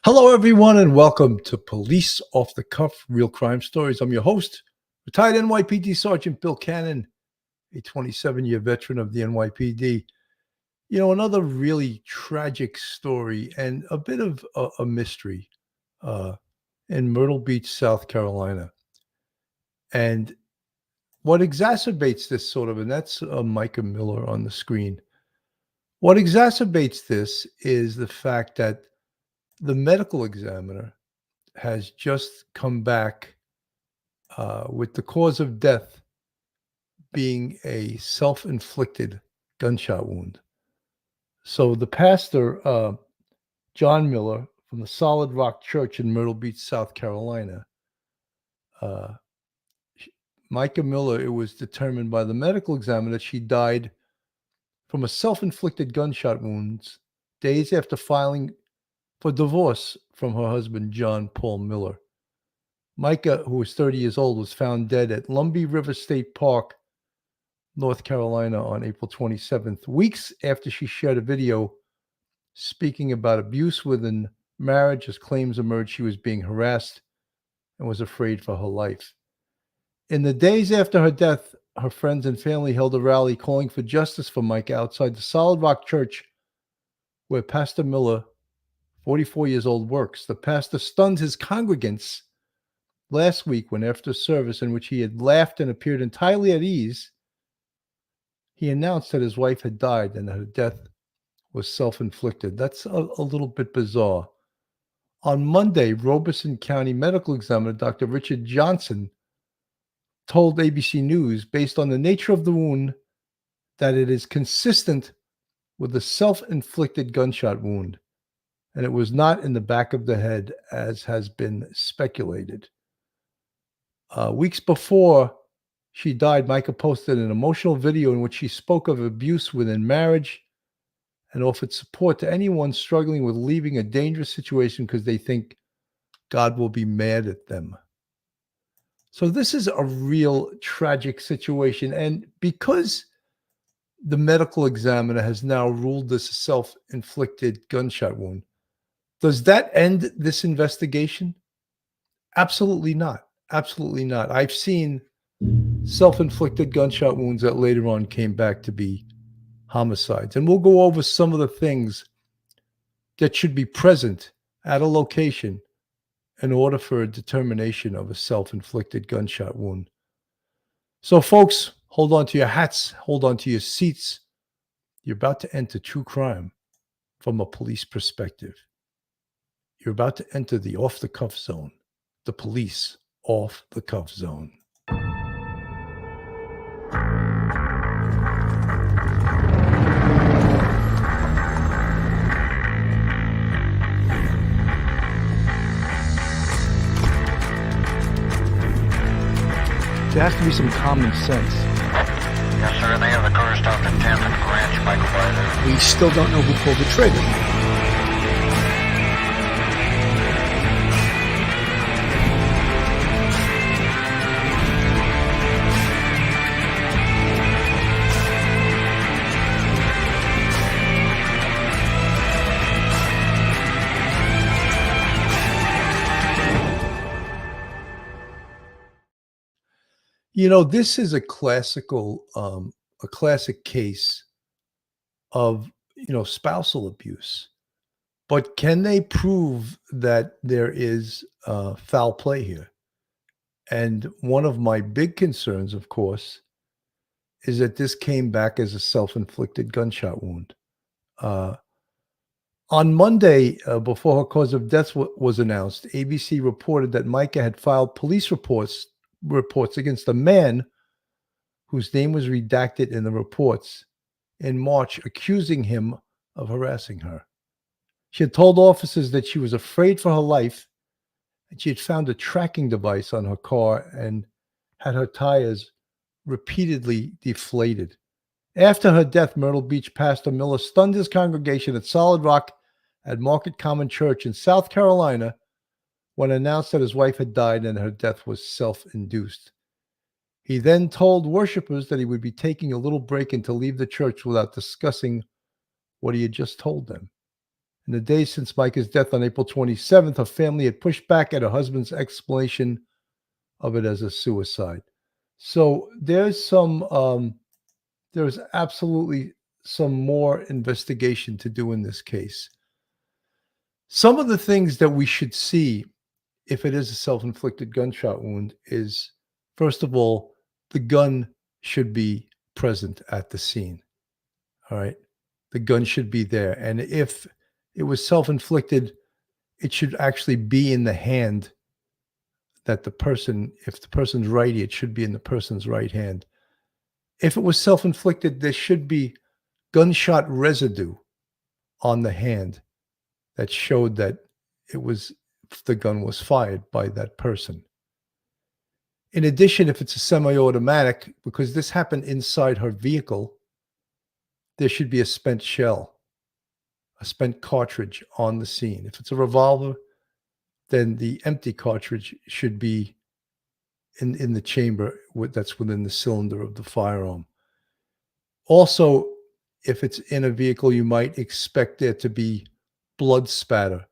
Hello, everyone, and welcome to Police Off the Cuff Real Crime Stories. I'm your host, retired NYPD Sergeant Bill Cannon, a 27-year veteran of the NYPD. You know, another really tragic story and a bit of a mystery uh, in Myrtle Beach, South Carolina. And what exacerbates this and that's Mica Miller on the screen. What exacerbates this is the fact that the medical examiner has just come back with the cause of death being a self-inflicted gunshot wound. So the pastor, John Miller from the Solid Rock Church in Myrtle Beach, South Carolina, uh, Mica Miller, it was determined by the medical examiner that she died from a self-inflicted gunshot wounds days after filing for divorce from her husband, John Paul Miller. Mica, who was 30 years old, was found dead at Lumbee River State Park, North Carolina on April 27th, weeks after she shared a video speaking about abuse within marriage as claims emerged she was being harassed and was afraid for her life. In the days after her death, her friends and family held a rally calling for justice for Mica outside the Solid Rock Church where Pastor Miller, 44 years old, works. The pastor stunned his congregants last week when, after service in which he had laughed and appeared entirely at ease, he announced that his wife had died and that her death was self-inflicted. That's a little bit bizarre. On Monday, Robeson County Medical Examiner Dr. Richard Johnson told ABC News, based on the nature of the wound, that it is consistent with a self-inflicted gunshot wound, and it was not in the back of the head, as has been speculated. Weeks before she died, Mica posted an emotional video in which she spoke of abuse within marriage and offered support to anyone struggling with leaving a dangerous situation because they think God will be mad at them. So this is a real tragic situation. And because the medical examiner has now ruled this a self-inflicted gunshot wound, does that end this investigation? Absolutely not. Absolutely not. I've seen self-inflicted gunshot wounds that later on came back to be homicides. And we'll go over some of the things that should be present at a location in order for a determination of a self-inflicted gunshot wound. So, folks, hold on to your hats, hold on to your seats. You're about to enter true crime from a police perspective. You're about to enter the off-the-cuff zone, the police off-the-cuff zone. There has to be some common sense. Yes, sir. They have the car stopped at 10th and Ranch by there. We still don't know who pulled the trigger. You know, this is a classic case of, spousal abuse. But can they prove that there is foul play here? And one of my big concerns, of course, is that this came back as a self-inflicted gunshot wound. On Monday, before her cause of death was announced, ABC reported that Mica had filed police reports against a man whose name was redacted in the reports in March, accusing him of harassing her. She had told officers that she was afraid for her life, and she had found a tracking device on her car and had her tires repeatedly deflated. After her death, Myrtle Beach Pastor Miller stunned his congregation at Solid Rock at Market Common Church in South Carolina when announced that his wife had died and her death was self-induced. He then told worshipers that he would be taking a little break and to leave the church without discussing what he had just told them. In the days since Mica's death on April 27th, her family had pushed back at her husband's explanation of it as a suicide. So there's absolutely some more investigation to do in this case. Some of the things that we should see if it is a self-inflicted gunshot wound is, first of all, the gun should be present at the scene. All right. The gun should be there. And if it was self-inflicted, it should actually be in the hand that the person, if the person's righty, it should be in the person's right hand. If it was self-inflicted, there should be gunshot residue on the hand that showed that the gun was fired by that person. In addition, if it's a semi-automatic, because this happened inside her vehicle, there should be a spent shell, a spent cartridge on the scene. If it's a revolver, then the empty cartridge should be in the chamber that's within the cylinder of the firearm. Also, if it's in a vehicle, you might expect there to be blood spatter.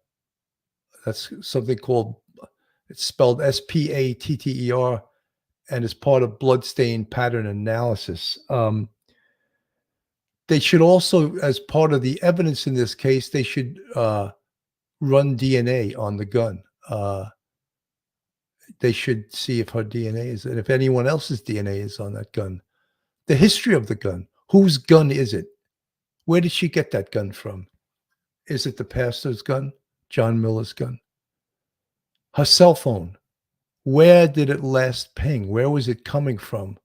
That's something called, it's spelled SPATTER, and is part of bloodstain pattern analysis. They should also, as part of the evidence in this case, they should run DNA on the gun. They should see if her DNA is, and if anyone else's DNA is on that gun. The history of the gun. Whose gun is it? Where did she get that gun from? Is it the pastor's gun? John Miller's gun? Her cell phone. Where did it last ping? Where was it coming from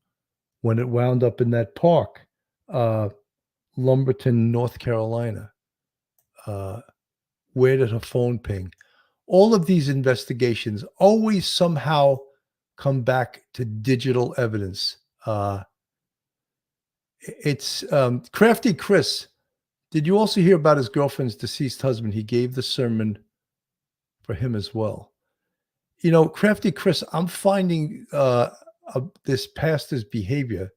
when it wound up in that park? Lumberton, North Carolina. Where did her phone ping? All of these investigations always somehow come back to digital evidence. It's Crafty Chris. Did you also hear about his girlfriend's deceased husband? He gave the sermon for him as well. You know, Crafty Chris, I'm finding this pastor's behavior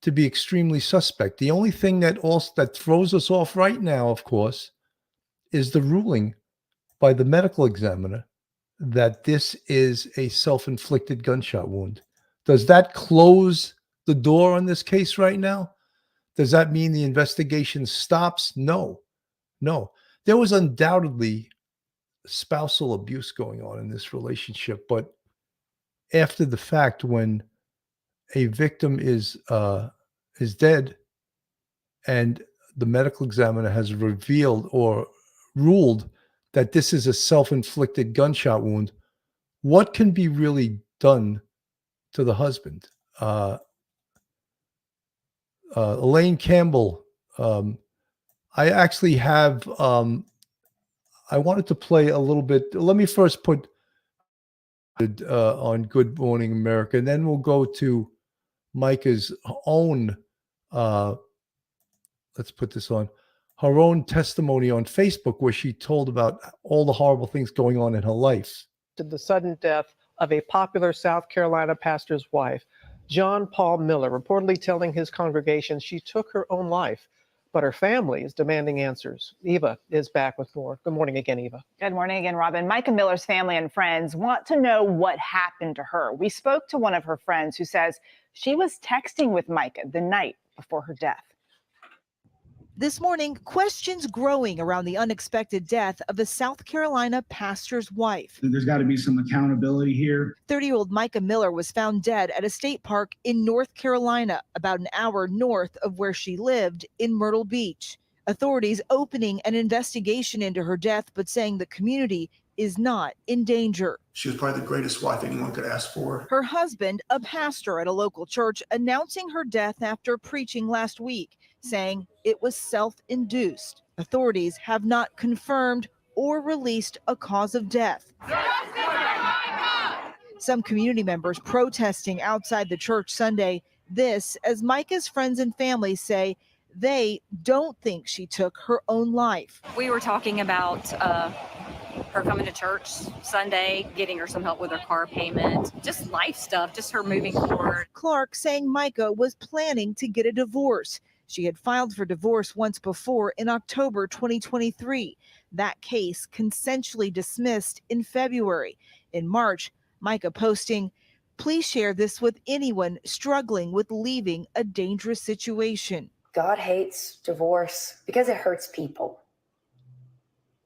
to be extremely suspect. The only thing that throws us off right now, of course, is the ruling by the medical examiner that this is a self-inflicted gunshot wound. Does that close the door on this case right now? Does that mean the investigation stops? No. There was undoubtedly spousal abuse going on in this relationship, but after the fact, when a victim is dead and the medical examiner has revealed or ruled that this is a self-inflicted gunshot wound, what can be really done to the husband? Elaine Campbell, I actually have, I wanted to play a little bit. Let me first put on Good Morning America, and then we'll go to Mica's own, let's put this on, her own testimony on Facebook, where she told about all the horrible things going on in her life. To the sudden death of a popular South Carolina pastor's wife, John Paul Miller, reportedly telling his congregation she took her own life, but her family is demanding answers. Eva is back with more. Good morning again, Eva. Good morning again, Robin. Mica Miller's family and friends want to know what happened to her. We spoke to one of her friends who says she was texting with Mica the night before her death. This morning, questions growing around the unexpected death of a South Carolina pastor's wife. There's got to be some accountability here. 30-year-old Mica Miller was found dead at a state park in North Carolina, about an hour north of where she lived in Myrtle Beach. Authorities opening an investigation into her death, but saying the community is not in danger. She was probably the greatest wife anyone could ask for. Her husband, a pastor at a local church, announcing her death after preaching last week, saying it was self-induced. Authorities have not confirmed or released a cause of death. Some community members protesting outside the church Sunday. This as Mica's friends and family say they don't think she took her own life. We were talking about her coming to church Sunday, getting her some help with her car payment, just life stuff, just her moving forward. Clark saying Mica was planning to get a divorce. She had filed for divorce once before in October 2023. That case consensually dismissed in February. In March, Mica posting, "Please share this with anyone struggling with leaving a dangerous situation." God hates divorce because it hurts people.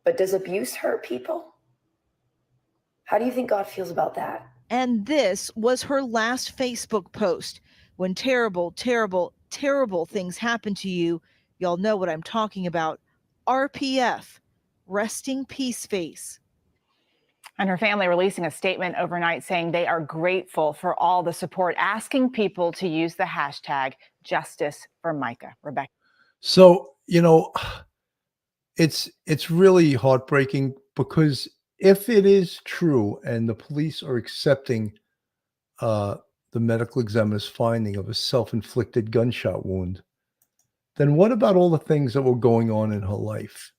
But does abuse hurt people? How do you think God feels about that? And this was her last Facebook post. When terrible, terrible, terrible things happen to you, y'all know what I'm talking about. RPF, resting peace face. And her family releasing a statement overnight saying they are grateful for all the support, asking people to use the hashtag Justice for Mica. Rebecca. So, it's really heartbreaking, because if it is true and the police are accepting the medical examiner's finding of a self-inflicted gunshot wound, then what about all the things that were going on in her life?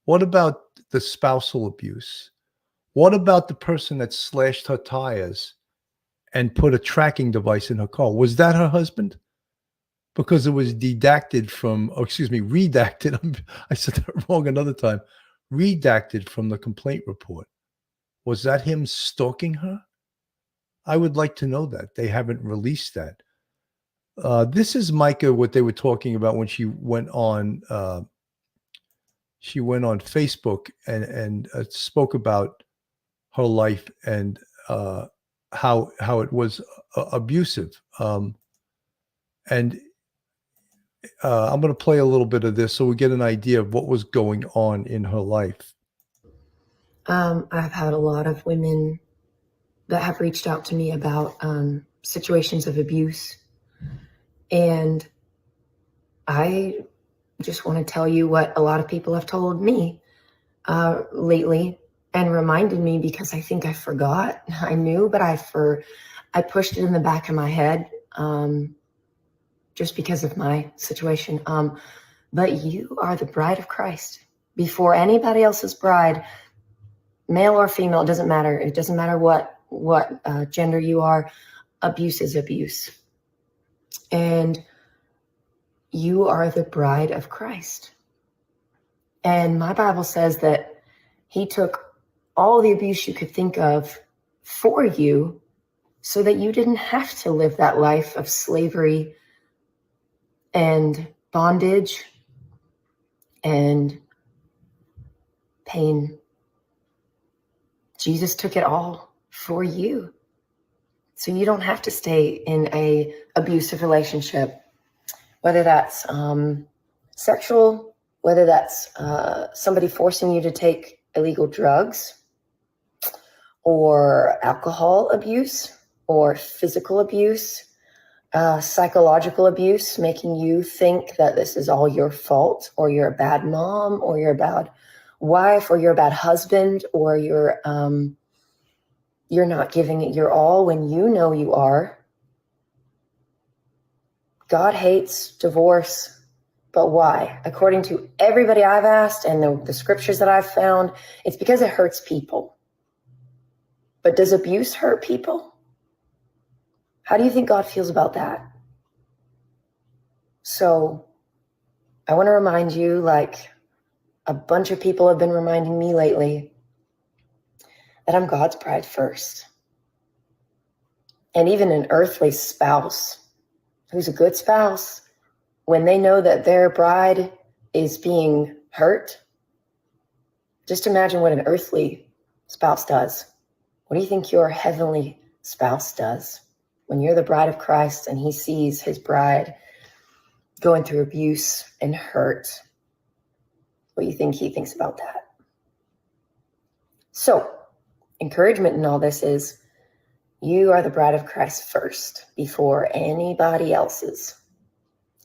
What about the spousal abuse? What about the person that slashed her tires and put a tracking device in her car? Was that her husband? Because it was redacted. I said that wrong another time. Redacted from the complaint report. Was that him stalking her? I would like to know that. They haven't released that. This is Mica, what they were talking about when she went on Facebook and spoke about her life and how it was abusive. And I'm going to play a little bit of this so we get an idea of what was going on in her life. I've had a lot of women that have reached out to me about situations of abuse. And I just want to tell you what a lot of people have told me lately and reminded me, because I think I forgot. I knew, but I pushed it in the back of my head just because of my situation. But you are the bride of Christ. Before anybody else's bride, male or female, it doesn't matter. It doesn't matter what gender you are. Abuse is abuse. And you are the bride of Christ. And my Bible says that he took all the abuse you could think of for you so that you didn't have to live that life of slavery and bondage and pain. Jesus took it all for you. So you don't have to stay in a abusive relationship, whether that's sexual, whether that's somebody forcing you to take illegal drugs or alcohol abuse or physical abuse, psychological abuse, making you think that this is all your fault, or you're a bad mom, or you're a bad wife, or you're a bad husband, or you're not giving it your all when you know you are. God hates divorce, but why? According to everybody I've asked and the scriptures that I've found, it's because it hurts people. But does abuse hurt people? How do you think God feels about that? So I want to remind you, like a bunch of people have been reminding me lately, that I'm God's bride first. And even an earthly spouse who's a good spouse, when they know that their bride is being hurt, just imagine what an earthly spouse does. What do you think your heavenly spouse does when you're the bride of Christ and he sees his bride going through abuse and hurt? What do you think he thinks about that? So, encouragement in all this is you are the bride of Christ first before anybody else's.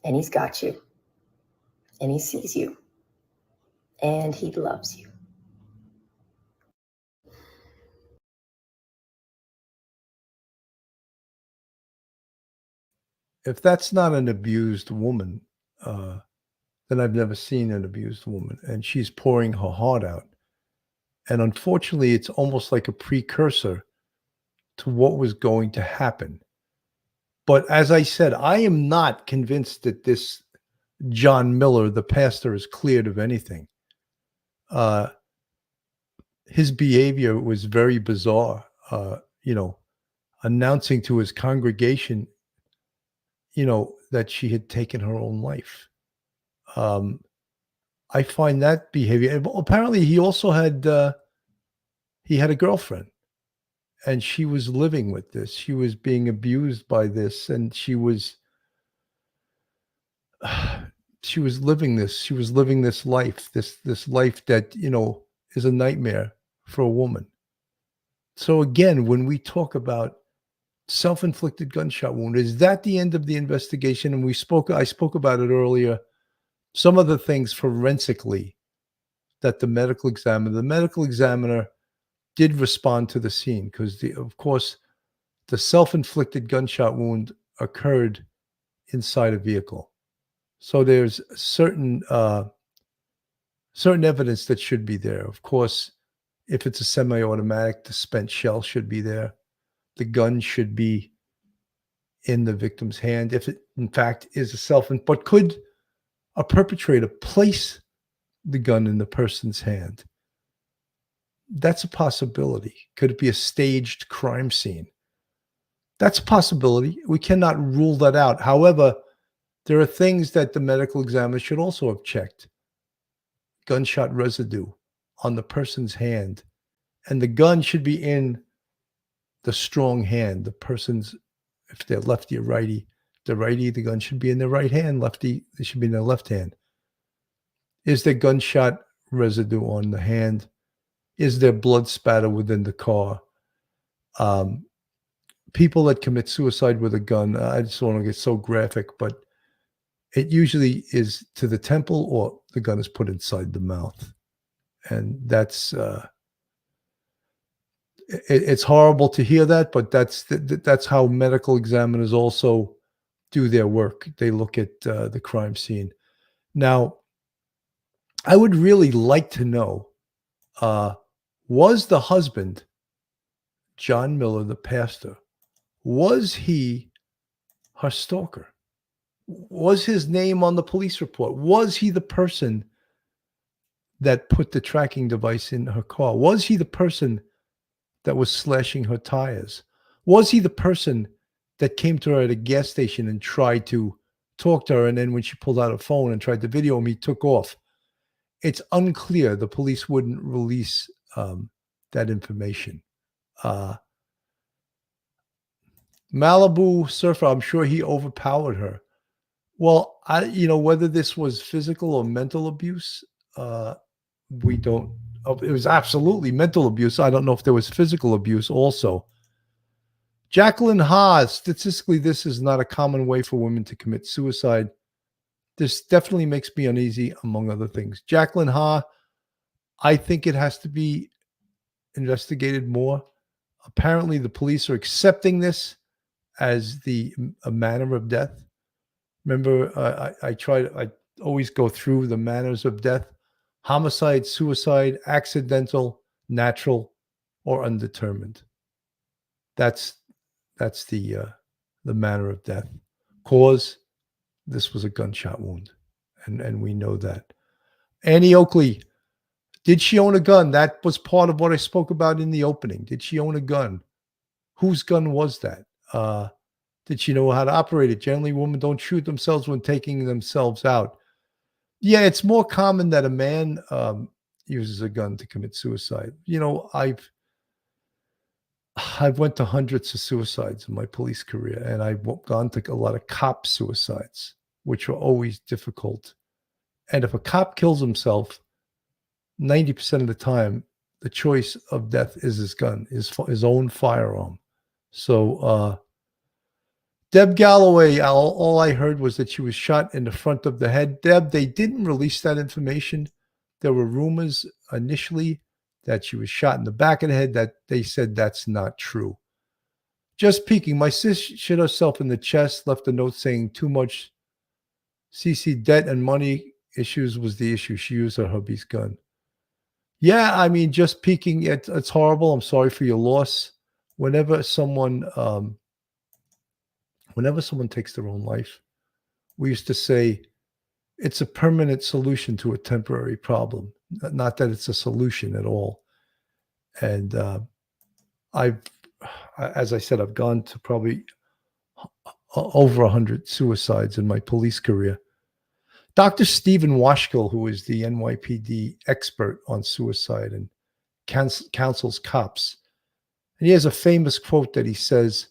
And he's got you. And he sees you. And he loves you. If that's not an abused woman, then I've never seen an abused woman. And she's pouring her heart out. And unfortunately, it's almost like a precursor to what was going to happen. But as I said, I am not convinced that this John Miller, the pastor, is cleared of anything. His behavior was very bizarre. Announcing to his congregation, that she had taken her own life. I find that behavior. Apparently, he also had he had a girlfriend, and she was living with this. She was being abused by this, and she was living this. She was living this life. This life that is a nightmare for a woman. So again, when we talk about self-inflicted gunshot wound, is that the end of the investigation? And I spoke about it earlier. Some of the things forensically that the medical examiner did respond to the scene, because of course the self-inflicted gunshot wound occurred inside a vehicle. So there's certain evidence that should be there. Of course, if it's a semi-automatic, the spent shell should be there. The gun should be in the victim's hand if it in fact is a but could a perpetrator place the gun in the person's hand? That's a possibility. Could it be a staged crime scene? That's a possibility. We cannot rule that out. However, there are things that the medical examiner should also have checked. Gunshot residue on the person's hand. And the gun should be in the strong hand. The person's, if they're lefty or righty, the gun should be in their right hand. Lefty, it should be in their left hand. Is there gunshot residue on the hand? Is there blood spatter within the car? People that commit suicide with a gun, I just don't want to get so graphic, but it usually is to the temple or the gun is put inside the mouth. And that's, it's horrible to hear that, but that's how medical examiners also do their work. They look at the crime scene. Now, I would really like to know, was the husband, John Miller, the pastor, was he her stalker? Was his name on the police report? Was he the person that put the tracking device in her car? Was he the person that was slashing her tires? Was he the person that came to her at a gas station and tried to talk to her, and then when she pulled out her phone and tried to video him, he took off? It's unclear. The police wouldn't release that information. Malibu surfer, I'm sure he overpowered her. Well, whether this was physical or mental abuse, we don't. It was absolutely mental abuse. I don't know if there was physical abuse also. Jacqueline Haas, statistically, this is not a common way for women to commit suicide. This definitely makes me uneasy, among other things. Jacqueline Ha, I think it has to be investigated more. Apparently, the police are accepting this as a manner of death. Remember, I always go through the manners of death: homicide, suicide, accidental, natural, or undetermined. That's the manner of death. Cause: this was a gunshot wound, and we know that. Annie Oakley, did she own a gun? That was part of what I spoke about in the opening. Did she own a gun? Whose gun was that? Did she know how to operate it? Generally, women don't shoot themselves when taking themselves out. Yeah, it's more common that a man uses a gun to commit suicide. I've went to hundreds of suicides in my police career, and I've gone to a lot of cop suicides, which are always difficult. And if a cop kills himself, 90% of the time, the choice of death is his gun, his own firearm. So, Deb Galloway, all I heard was that she was shot in the front of the head. Deb, they didn't release that information. There were rumors initially that she was shot in the back of the head, that they said that's not true. Just peeking, my sis shot herself in the chest, left a note saying too much CC debt and money issues was the issue. She used her hubby's gun. Yeah, I mean, just peeking, it's horrible. I'm sorry for your loss. Whenever someone takes their own life, we used to say, it's a permanent solution to a temporary problem. Not that it's a solution at all. And as I said, I've gone to probably over 100 suicides in my police career. Dr. Stephen Washkill, who is the NYPD expert on suicide and counsels cops, and he has a famous quote that he says,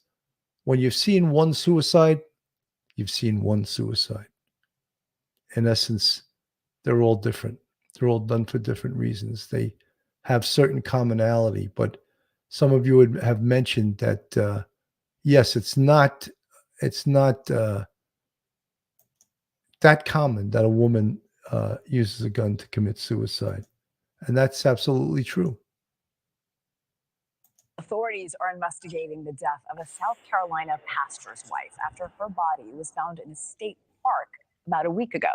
"When you've seen one suicide, you've seen one suicide." In essence, they're all different. They're all done for different reasons. They have certain commonality, but some of you would have mentioned that, yes, it's not that common that a woman uses a gun to commit suicide. And that's absolutely true. Authorities are investigating the death of a South Carolina pastor's wife after her body was found in a state park about a week ago.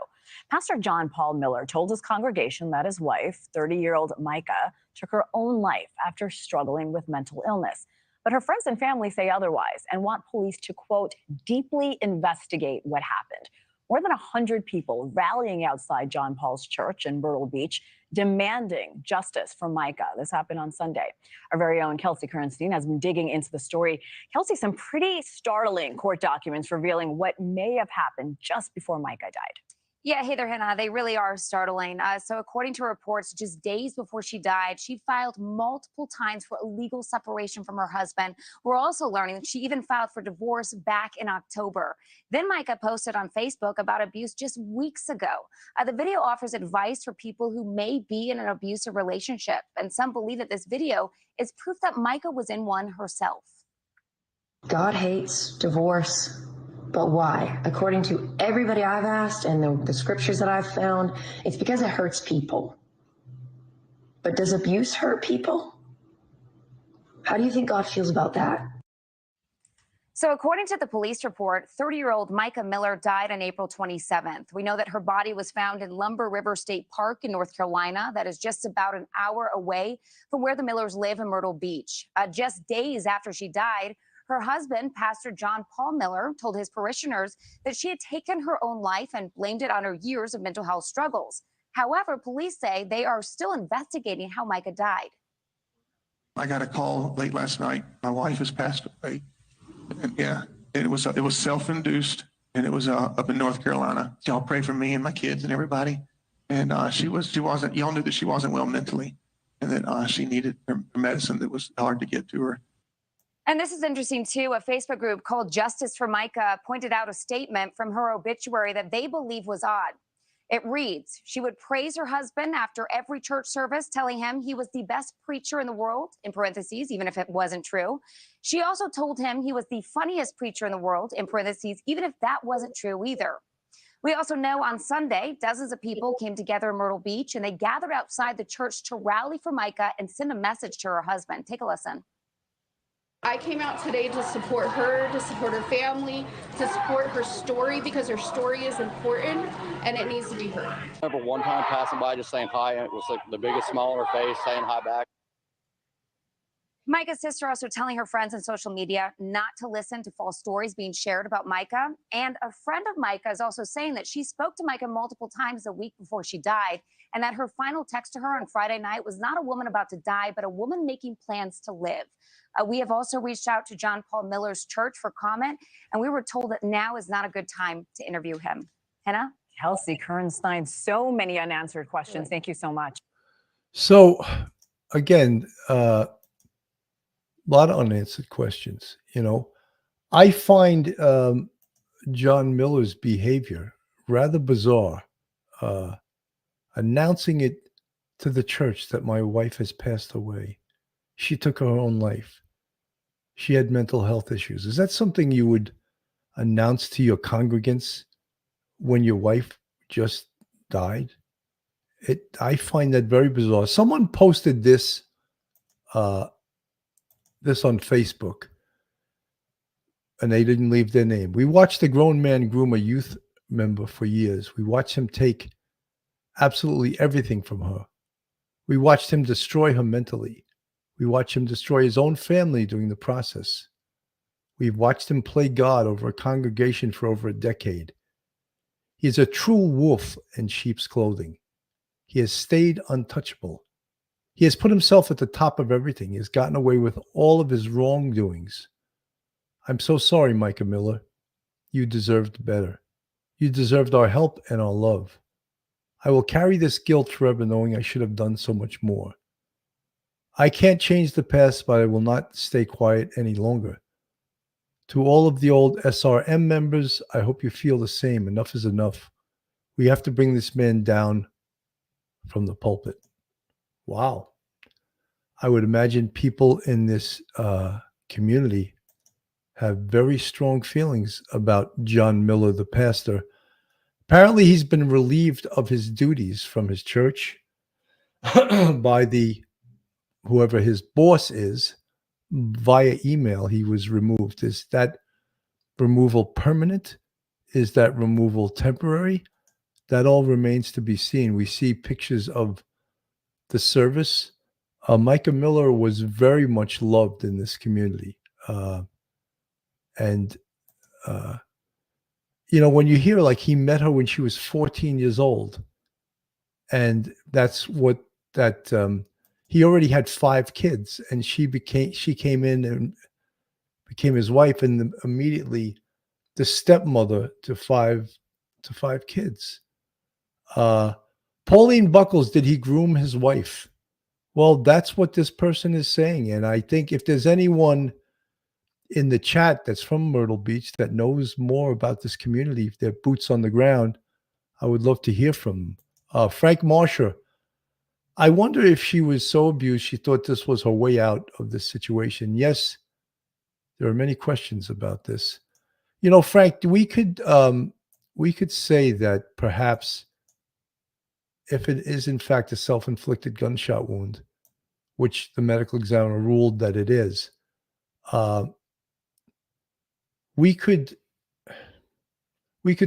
Pastor John Paul Miller told his congregation that his wife, 30-year-old Mica, took her own life after struggling with mental illness. But her friends and family say otherwise and want police to, quote, deeply investigate what happened. More than 100 people rallying outside John Paul's church in Myrtle Beach, demanding justice for Mica. This happened on Sunday. Our very own Kelsey Kernstein has been digging into the story. Kelsey, some pretty startling court documents revealing what may have happened just before Mica died. Yeah, hey there, Hannah. They really are startling. So according to reports, just days before she died, she filed multiple times for illegal separation from her husband. We're also learning that she even filed for divorce back in October. Then Mica posted on Facebook about abuse just weeks ago. The video offers advice for people who may be in an abusive relationship. And some believe that this video is proof that Mica was in one herself. God hates divorce. But why? According to everybody I've asked and the scriptures that I've found, it's because it hurts people. But does abuse hurt people? How do you think God feels about that? So according to the police report, 30-year-old Mica Miller died on April 27th. We know that her body was found in Lumbee River State Park in North Carolina. That is just about an hour away from where the Millers live in Myrtle Beach. Just days after she died, her husband, Pastor John Paul Miller, told his parishioners that she had taken her own life and blamed it on her years of mental health struggles. However, police say they are still investigating how Mica died. I got a call late last night. My wife has passed away. And yeah, it was self-induced, and it was up in North Carolina. Y'all pray for me and my kids and everybody. And she wasn't. Y'all knew that she wasn't well mentally, and that she needed her medicine that was hard to get to her. And this is interesting, too. A Facebook group called Justice for Mica pointed out a statement from her obituary that they believe was odd. It reads, she would praise her husband after every church service, telling him he was the best preacher in the world, in parentheses, even if it wasn't true. She also told him he was the funniest preacher in the world, in parentheses, even if that wasn't true either. We also know on Sunday, dozens of people came together in Myrtle Beach, and they gathered outside the church to rally for Mica and send a message to her husband. Take a listen. I came out today to support her family, to support her story, because her story is important and it needs to be heard. I remember one time passing by just saying hi, and it was like the biggest smile on her face, saying hi back. Mica's sister also telling her friends on social media not to listen to false stories being shared about Mica. And a friend of Mica is also saying that she spoke to Mica multiple times a week before she died, and that her final text to her on Friday night was not a woman about to die, but a woman making plans to live. We have also reached out to John Paul Miller's church for comment, and we were told that now is not a good time to interview him. Hannah? Kelsey Kernstein, so many unanswered questions. Thank you so much. So, again, a lot of unanswered questions. You know, I find John Miller's behavior rather bizarre. Announcing it to the church that my wife has passed away. She took her own life. She had mental health issues. Is that something you would announce to your congregants when your wife just died? I find that very bizarre. Someone posted this on Facebook, and they didn't leave their name. We watched a grown man groom a youth member for years. We watched him take absolutely everything from her. We watched him destroy her mentally. We watched him destroy his own family during the process. We've watched him play God over a congregation for over a decade. He is a true wolf in sheep's clothing. He has stayed untouchable. He has put himself at the top of everything. He has gotten away with all of his wrongdoings. I'm so sorry, Mica Miller. You deserved better. You deserved our help and our love. I will carry this guilt forever, knowing I should have done so much more. I can't change the past, but I will not stay quiet any longer. To all of the old SRM members, I hope you feel the same. Enough is enough. We have to bring this man down from the pulpit. Wow. I would imagine people in this community have very strong feelings about John Miller, the pastor. Apparently, he's been relieved of his duties from his church by whoever his boss is. Via email, he was removed. Is that removal permanent? Is that removal temporary? That all remains to be seen. We see pictures of the service. Mica Miller was very much loved in this community. When you hear like he met her when she was 14 years old, and that's what he already had 5 kids, and she came in and became his wife, and immediately the stepmother to five kids. Pauline Buckles, did he groom his wife? Well, that's what this person is saying. And I think if there's anyone in the chat that's from Myrtle Beach that knows more about this community, if they're boots on the ground, I would love to hear from them. Frank Marsha, I wonder if she was so abused she thought this was her way out of this situation. Yes, there are many questions about this. Frank, we could say that perhaps if it is in fact a self-inflicted gunshot wound, which the medical examiner ruled that it is, we could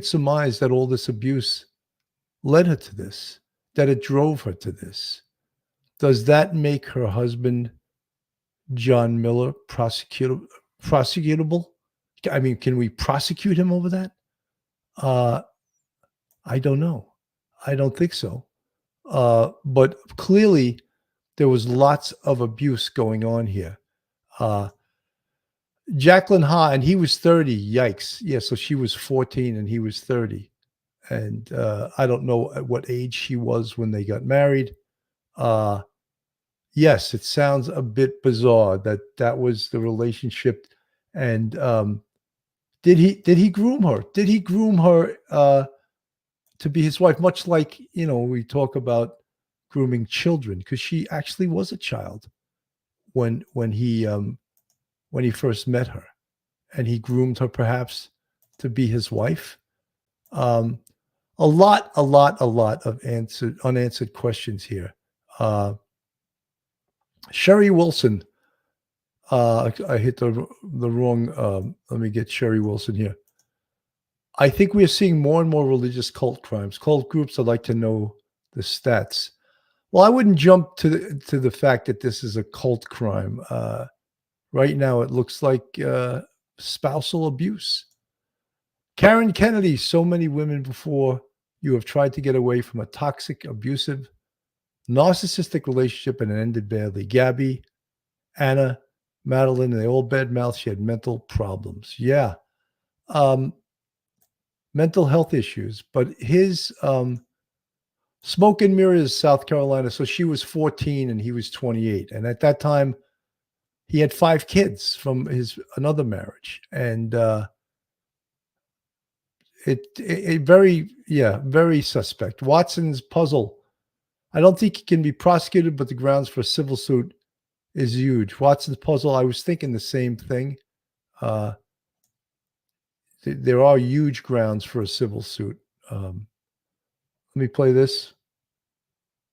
surmise that all this abuse led her to this, that it drove her to this. Does that make her husband, John Miller, prosecutable? I mean, can we prosecute him over that? I don't know. I don't think so. But clearly, there was lots of abuse going on here. Jacqueline Ha, and he was 30. Yikes. Yeah, so she was 14 and he was 30. And I don't know at what age she was when they got married. Yes, it sounds a bit bizarre that was the relationship. And did he groom her? Did he groom her to be his wife? Much like, we talk about grooming children, because she actually was a child when he first met her, and he groomed her perhaps to be his wife. A lot of unanswered questions here. Sherry Wilson, I hit the wrong. Let me get Sherry Wilson here. I think we are seeing more and more religious cult crimes. Cult groups, I'd like to know the stats. Well, I wouldn't jump to the fact that this is a cult crime. Right now, it looks like spousal abuse. Karen Kennedy, so many women before you have tried to get away from a toxic, abusive, narcissistic relationship, and it ended badly. Gabby, Anna, Madeline, they all bad-mouthed. She had mental problems. Yeah. Mental health issues. But his Smoke and Mirrors, South Carolina. So she was 14 and he was 28. And at that time, he had 5 kids from another marriage. And very suspect. Watson's puzzle. I don't think he can be prosecuted, but the grounds for a civil suit is huge. Watson's puzzle, I was thinking the same thing. There are huge grounds for a civil suit. Let me play this.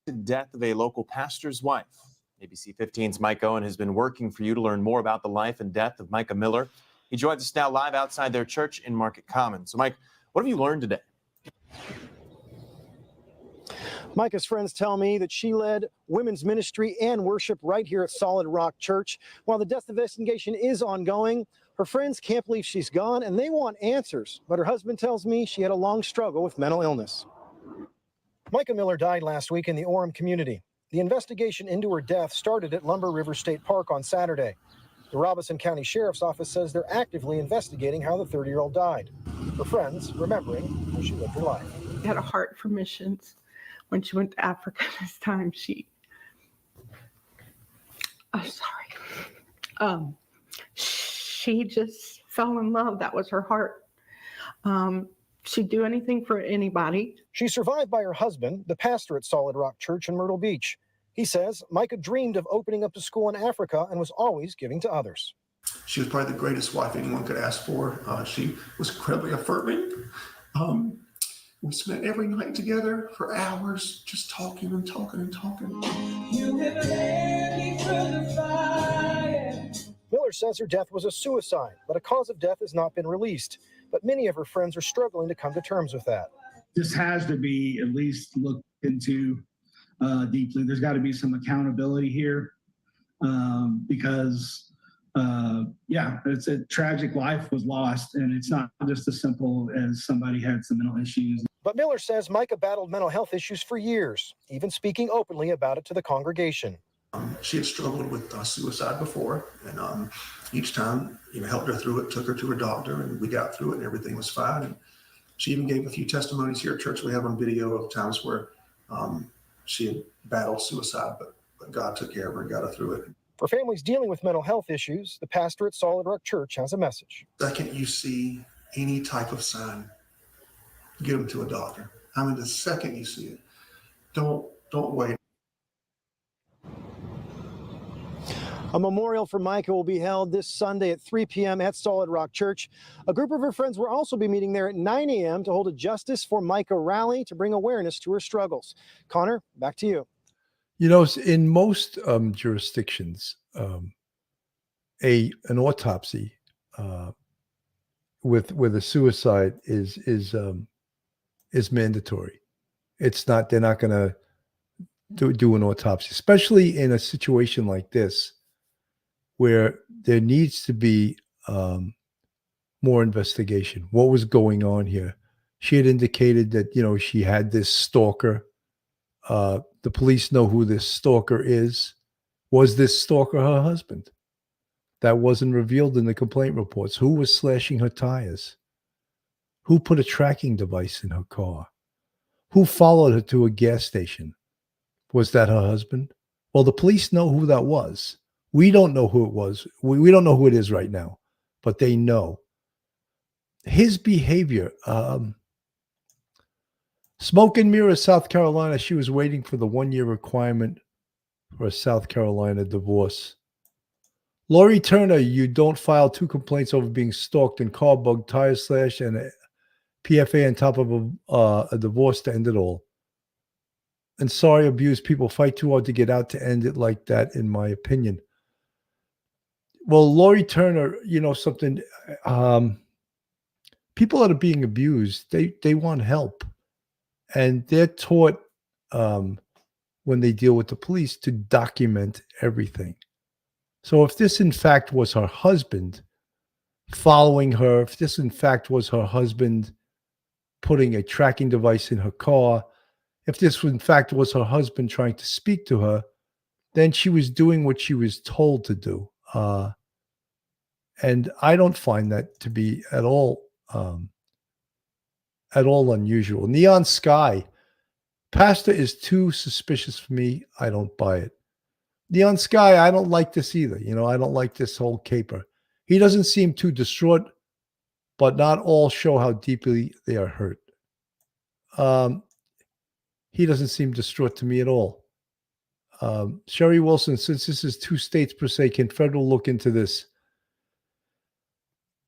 The death of a local pastor's wife. ABC 15's Mike Owen has been working for you to learn more about the life and death of Mica Miller. He joins us now live outside their church in Market Commons. So, Mike, what have you learned today? Micah's friends tell me that she led women's ministry and worship right here at Solid Rock Church. While the death investigation is ongoing, Her friends can't believe she's gone, and they want answers, but her husband tells me she had a long struggle with mental illness. Mica Miller died last week in the Orem community. The investigation into her death started at Lumbee River State Park on Saturday. The Robeson County Sheriff's Office says they're actively investigating how the 30-year-old died. Her friends remembering how she lived her life. She had a heart for missions. When she went to Africa this time, she just fell in love. That was her heart. She'd do anything for anybody. She's survived by her husband, the pastor at Solid Rock Church in Myrtle Beach. He says Mica dreamed of opening up a school in Africa and was always giving to others. She was probably the greatest wife anyone could ask for. She was incredibly affirming. We spent every night together for hours, just talking and talking and talking. Miller says her death was a suicide, but a cause of death has not been released. But many of her friends are struggling to come to terms with that. This has to be at least looked into deeply. There's got to be some accountability here because, it's a tragic life was lost, and it's not just as simple as somebody had some mental issues. But Miller says Mica battled mental health issues for years, even speaking openly about it to the congregation. She had struggled with suicide before, and each time, helped her through it, took her to her doctor, and we got through it, and everything was fine. And she even gave a few testimonies here at church. We have on video of times where she had battled suicide, but God took care of her and got her through it. For families dealing with mental health issues, the pastor at Solid Rock Church has a message. The second you see any type of sign, get them to a doctor. The second you see it, don't wait. A memorial for Mica will be held this Sunday at 3 p.m. at Solid Rock Church. A group of her friends will also be meeting there at 9 a.m. to hold a Justice for Mica rally to bring awareness to her struggles. Connor, back to you. In most jurisdictions, an autopsy with a suicide is mandatory. It's not. They're not going to do an autopsy, especially in a situation like this, where there needs to be more investigation. What was going on here? She had indicated that she had this stalker. The police know who this stalker is. Was this stalker her husband? That wasn't revealed in the complaint reports. Who was slashing her tires? Who put a tracking device in her car? Who followed her to a gas station? Was that her husband? Well, the police know who that was. We don't know who it was. We don't know who it is right now, but they know. His behavior, Smoke and Mirrors, South Carolina, she was waiting for the 1-year requirement for a South Carolina divorce. Lori Turner, you don't file 2 complaints over being stalked and car bugged, tire slash, and a PFA on top of a divorce to end it all. And sorry, abused people fight too hard to get out to end it like that, in my opinion. Well, Lori Turner, something, people that are being abused, they want help. And they're taught when they deal with the police to document everything. So if this, in fact, was her husband following her, if this, in fact, was her husband putting a tracking device in her car, if this, in fact, was her husband trying to speak to her, then she was doing what she was told to do. And I don't find that to be at all unusual. Neon Sky. Pastor is too suspicious for me. I don't buy it. Neon Sky, I don't like this either. I don't like this whole caper. He doesn't seem too distraught, but not all show how deeply they are hurt. He doesn't seem distraught to me at all. Sherry Wilson, since this is 2 states per se, can federal look into this?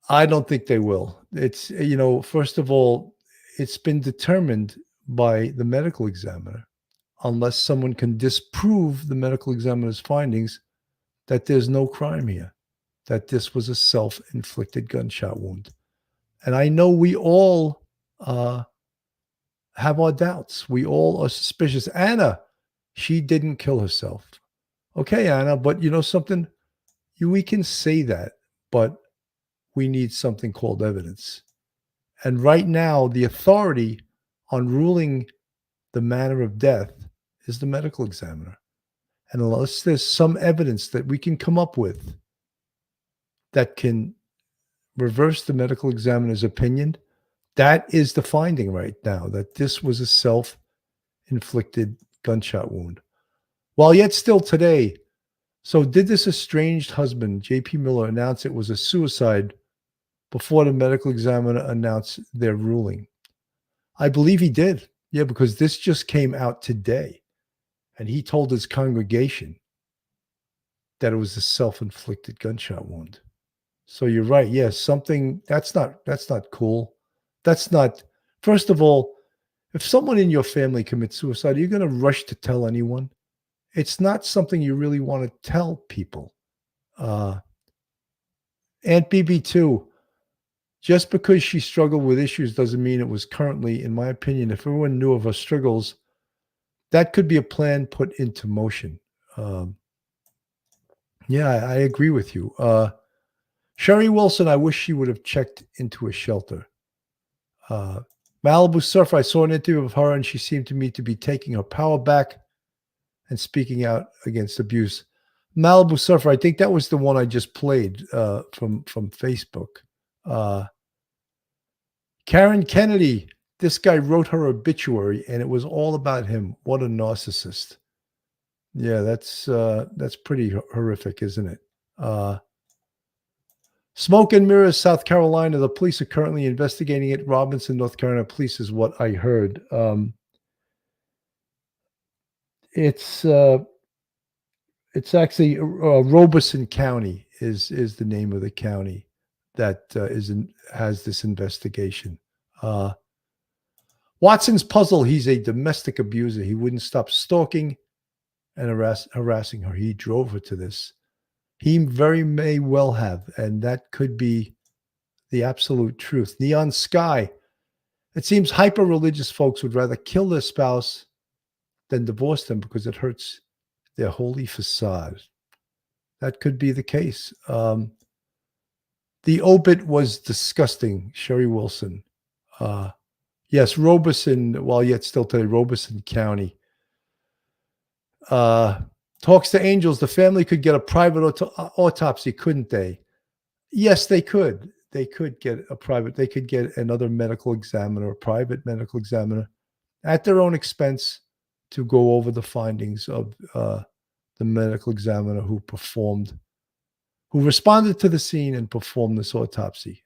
I don't think they will. It's, first of all, it's been determined by the medical examiner, unless someone can disprove the medical examiner's findings, that there's no crime here, that this was a self-inflicted gunshot wound. And I know we all have our doubts. We all are suspicious. Anna, she didn't kill herself. Okay, Anna, but something, we can say that, but we need something called evidence. And right now, the authority on ruling the manner of death is the medical examiner. And unless there's some evidence that we can come up with that can reverse the medical examiner's opinion, that is the finding right now, that this was a self-inflicted gunshot wound. While yet still today, so did this estranged husband, J.P. Miller, announce it was a suicide before the medical examiner announced their ruling? I believe he did. Yeah, because this just came out today. And he told his congregation that it was a self-inflicted gunshot wound. So you're right. Yes, something that's not cool. That's not, first of all, if someone in your family commits suicide, you're going to rush to tell anyone. It's not something you really want to tell people. Aunt BB2, just because she struggled with issues doesn't mean it was currently, in my opinion, if everyone knew of her struggles, that could be a plan put into motion. Yeah, I agree with you. Sherry Wilson, I wish she would have checked into a shelter. Malibu Surfer, I saw an interview of her and she seemed to me to be taking her power back and speaking out against abuse. Malibu Surfer, I think that was the one I just played from Facebook. Karen Kennedy, this guy wrote her obituary and it was all about him. What a narcissist. Yeah, that's pretty horrific, isn't it? Smoke and Mirrors, South Carolina. The police are currently investigating it. Robeson, North Carolina police is what I heard. It's actually Robeson County is the name of the county that has this investigation. Watson's puzzle. He's a domestic abuser. He wouldn't stop stalking and harassing her. He drove her to this. He very may well have, and that could be the absolute truth. Neon Sky. It seems hyper-religious folks would rather kill their spouse than divorce them because it hurts their holy facade. That could be the case. The obit was disgusting, Sherry Wilson. Yes, Robeson, while yet still today, Robeson County. Talks to Angels. The family could get a private autopsy, couldn't they? Yes, they could. They could get a private. They could get another medical examiner, a private medical examiner, at their own expense to go over the findings of the medical examiner who responded to the scene and performed this autopsy.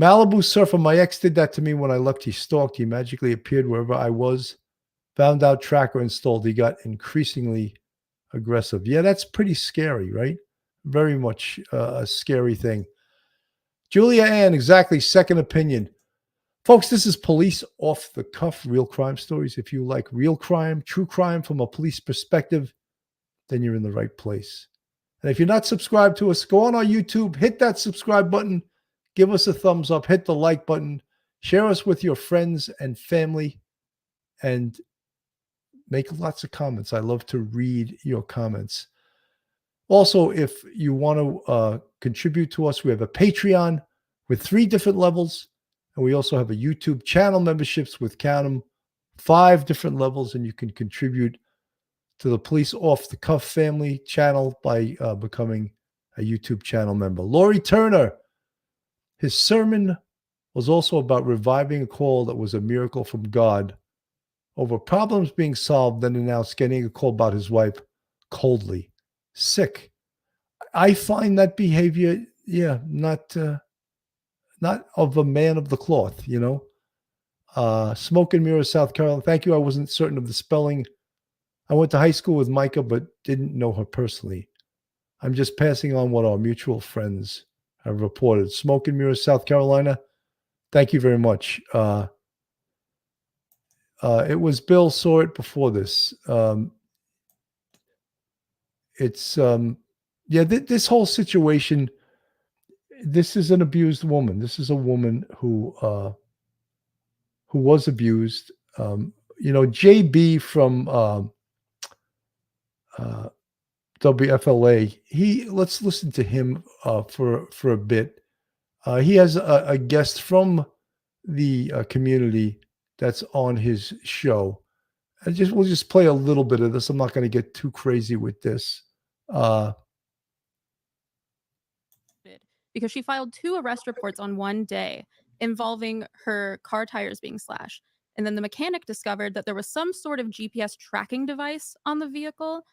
Malibu Surfer, my ex did that to me when I left. He stalked. He magically appeared wherever I was. Found out tracker installed. He got increasingly aggressive. Yeah, that's pretty scary, right? Very much a scary thing. Julia Ann, exactly. Second opinion. Folks, this is Police Off the Cuff, real crime stories. If you like real crime, true crime from a police perspective, then you're in the right place. And if you're not subscribed to us, go on our YouTube, hit that subscribe button, give us a thumbs up, hit the like button, share us with your friends and family, and make lots of comments. I love to read your comments. Also, if you want to contribute to us, we have a Patreon with 3 different levels. And we also have a YouTube channel memberships with, count them, 5 different levels. And you can contribute to the Police Off the Cuff family channel by becoming a YouTube channel member. Laurie Turner, his sermon was also about reviving a call that was a miracle from God over problems being solved, then announced getting a call about his wife coldly sick. I find that behavior, not of a man of the cloth, you know. Smoke and Mirrors, South Carolina. Thank you. I wasn't certain of the spelling. I went to high school with Mica, but didn't know her personally. I'm just passing on what our mutual friends have reported. Smoke and Mirrors, South Carolina. Thank you very much. It was Bill saw it before this. This whole situation, this is an abused woman. This is a woman who was abused. JB from WFLA. Let's listen to him for a bit. He has a guest from the community that's on his show. We'll just play a little bit of this. I'm not going to get too crazy with this. Because she filed 2 arrest reports on one day involving her car tires being slashed. And then the mechanic discovered that there was some sort of GPS tracking device on the vehicle.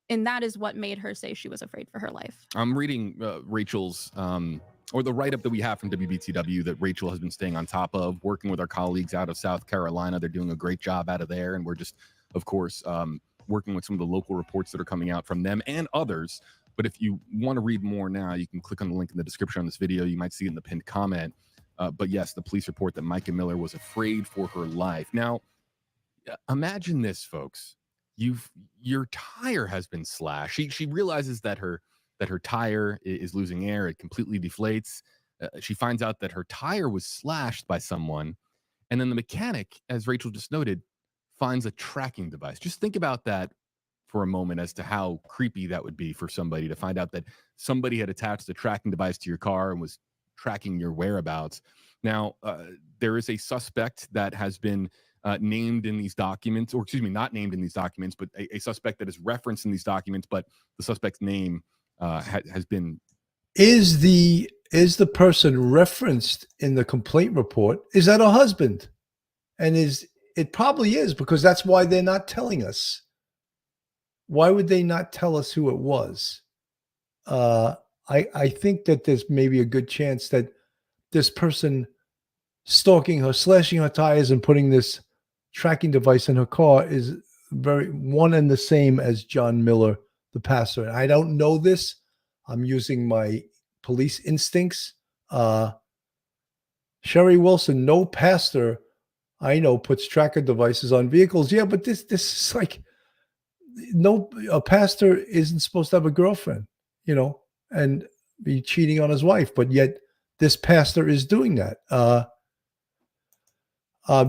And that is what made her say she was afraid for her life. I'm reading Rachel's, or the write-up that we have from WBTW that Rachel has been staying on top of, working with our colleagues out of South Carolina. They're doing a great job out of there. And we're just, of course, working with some of the local reports that are coming out from them and others. But if you want to read more now, you can click on the link in the description on this video. You might see it in the pinned comment. But yes, the police report that Mica Miller was afraid for her life. Now, imagine this, folks. Your tire has been slashed. She realizes that her tire is losing air. It completely deflates. She finds out that her tire was slashed by someone. And then the mechanic, as Rachel just noted, finds a tracking device. Just think about that for a moment as to how creepy that would be for somebody to find out that somebody had attached a tracking device to your car and was tracking your whereabouts. Now, there is a suspect that has been named in these documents, or excuse me, not named in these documents, but a suspect that is referenced in these documents, but the suspect's name has been. Is the person referenced in the complaint report, is that her husband? And it probably is, because that's why they're not telling us. Why would they not tell us who it was? I think that there's maybe a good chance that this person stalking her, slashing her tires, and putting this tracking device in her car is very one and the same as John Miller, the pastor. And I don't know this. I'm using my police instincts. Sherry Wilson, no pastor I know puts tracker devices on vehicles. Yeah, but this is like, a pastor isn't supposed to have a girlfriend, and be cheating on his wife, but yet this pastor is doing that.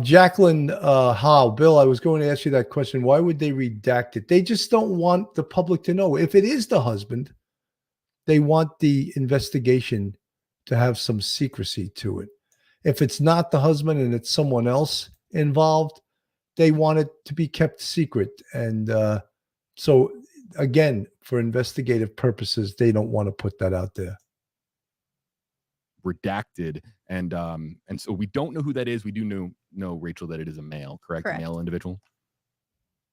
Jacqueline Howe, Bill, I was going to ask you that question. Why would they redact it? They just don't want the public to know. If it is the husband, they want the investigation to have some secrecy to it. If it's not the husband and it's someone else involved, they want it to be kept secret. And so, again, for investigative purposes, they don't want to put that out there. Redacted, and so we don't know who that is. We do know, Rachel, that it is a male, correct? A male individual.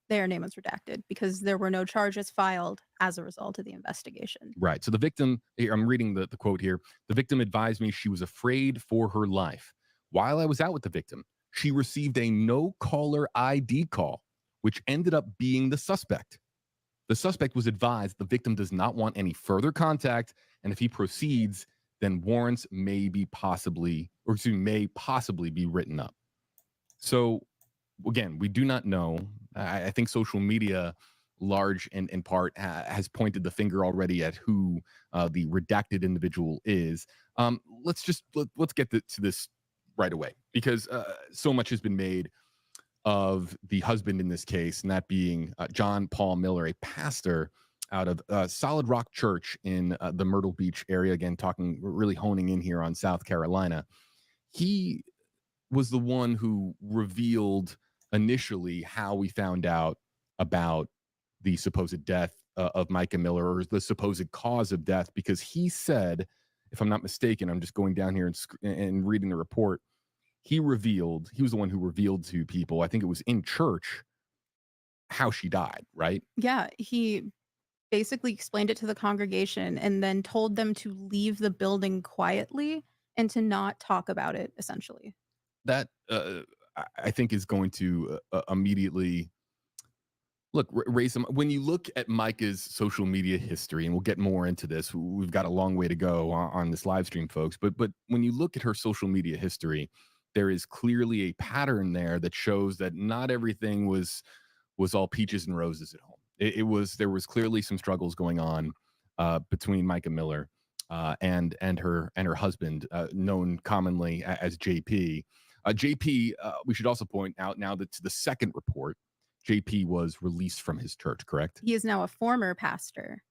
Their name was redacted because there were no charges filed as a result of the investigation. Right. So the victim, I'm reading the quote here. The victim advised me she was afraid for her life. While I was out with the victim, she received a no-caller ID call, which ended up being the suspect. The suspect was advised the victim does not want any further contact, and if he proceeds, then warrants may possibly be written up. So, again, we do not know. I think social media, large and in part, has pointed the finger already at who the redacted individual is. Let's get to this right away, because so much has been made of the husband in this case, and that being John Paul Miller, a pastor out of Solid Rock Church in the Myrtle Beach area. Again, really honing in here on South Carolina. He was the one who revealed initially how we found out about the supposed death of Mica Miller, or the supposed cause of death, because he said, if I'm not mistaken, I'm just going down here and reading the report, he was the one who revealed to people, I think it was in church, how she died, right? Yeah, he basically explained it to the congregation and then told them to leave the building quietly and to not talk about it, essentially. That I think is going to immediately raise some. When you look at Mica's social media history, and we'll get more into this, we've got a long way to go on this live stream, folks. But when you look at her social media history, there is clearly a pattern there that shows that not everything was all peaches and roses at home. There was clearly some struggles going on between Mica Miller and her husband, known commonly as JP. JP, we should also point out now that to the second report, JP was released from his church, correct? He is now a former pastor.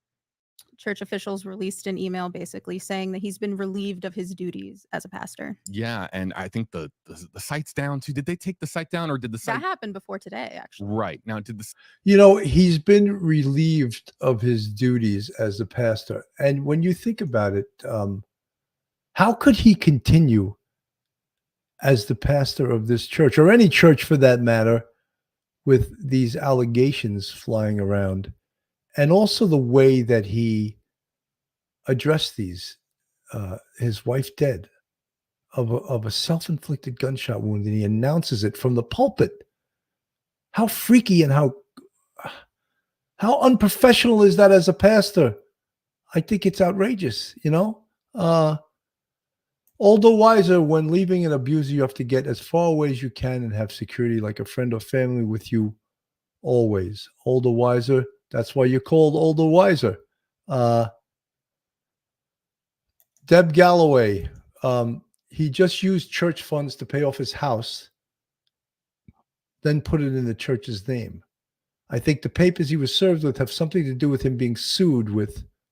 Church officials released an email basically saying that he's been relieved of his duties as a pastor. Yeah, and I think the site's down too. Did they take the site down, or did the That site? happened before today, actually. Right now, did the You know, he's been relieved of his duties as a pastor. And when you think about it, how could he continue as the pastor of this church, or any church for that matter, with these allegations flying around? And also the way that he addressed these, his wife dead of a self-inflicted gunshot wound, and he announces it from the pulpit. How freaky and how unprofessional is that as a pastor? I think it's outrageous, you know? All the wiser, when leaving an abuser, you have to get as far away as you can and have security like a friend or family with you always. All the wiser. That's why you're called all the wiser. Deb Galloway, he just used church funds to pay off his house, then put it in the church's name. I think the papers he was served with have something to do with him being sued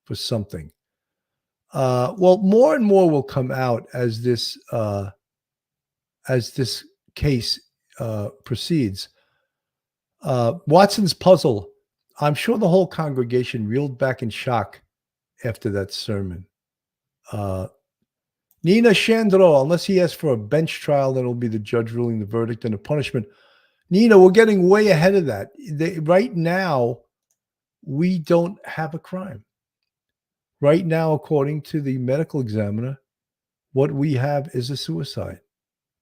for something. Well, more and more will come out as this case proceeds. Watson's puzzle. I'm sure the whole congregation reeled back in shock after that sermon. Nina Chandro, unless he asks for a bench trial, then it'll be the judge ruling the verdict and the punishment. Nina, we're getting way ahead of that. Right now, we don't have a crime. Right now, according to the medical examiner, what we have is a suicide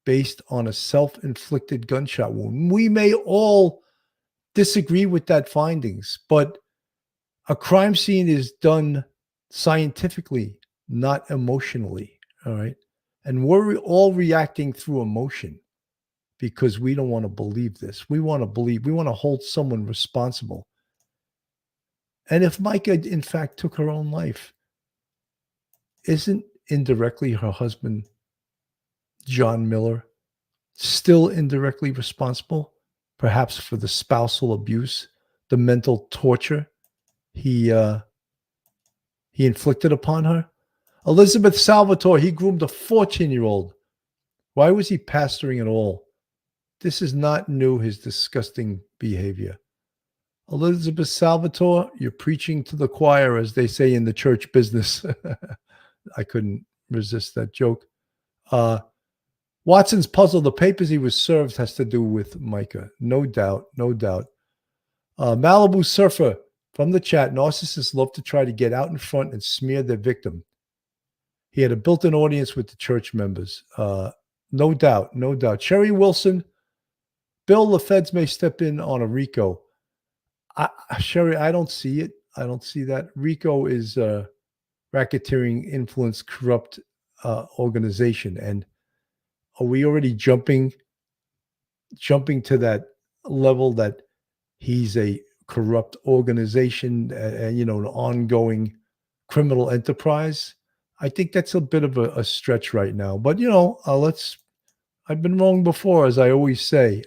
based on a self-inflicted gunshot wound. We may all disagree with that findings, but a crime scene is done scientifically, not emotionally. All right. And we're all reacting through emotion because we don't want to believe this. We want to hold someone responsible. And if Mica, in fact, took her own life, isn't indirectly her husband, John Miller, still indirectly responsible, perhaps for the spousal abuse, the mental torture he inflicted upon her? Elizabeth Salvatore, he groomed a 14-year-old. Why was he pastoring at all? This is not new, his disgusting behavior. Elizabeth Salvatore, you're preaching to the choir, as they say in the church business. I couldn't resist that joke. Watson's puzzle, the papers he was served, has to do with Mica. No doubt, no doubt. Malibu Surfer, from the chat, narcissists love to try to get out in front and smear their victim. He had a built-in audience with the church members. No doubt, no doubt. Sherry Wilson, Bill, the feds may step in on a RICO. Sherry, I don't see it. I don't see that. RICO is racketeering, influence, corrupt organization. And are we already jumping to that level that he's a corrupt organization and an ongoing criminal enterprise? I think that's a bit of a stretch right now. But, I've been wrong before, as I always say.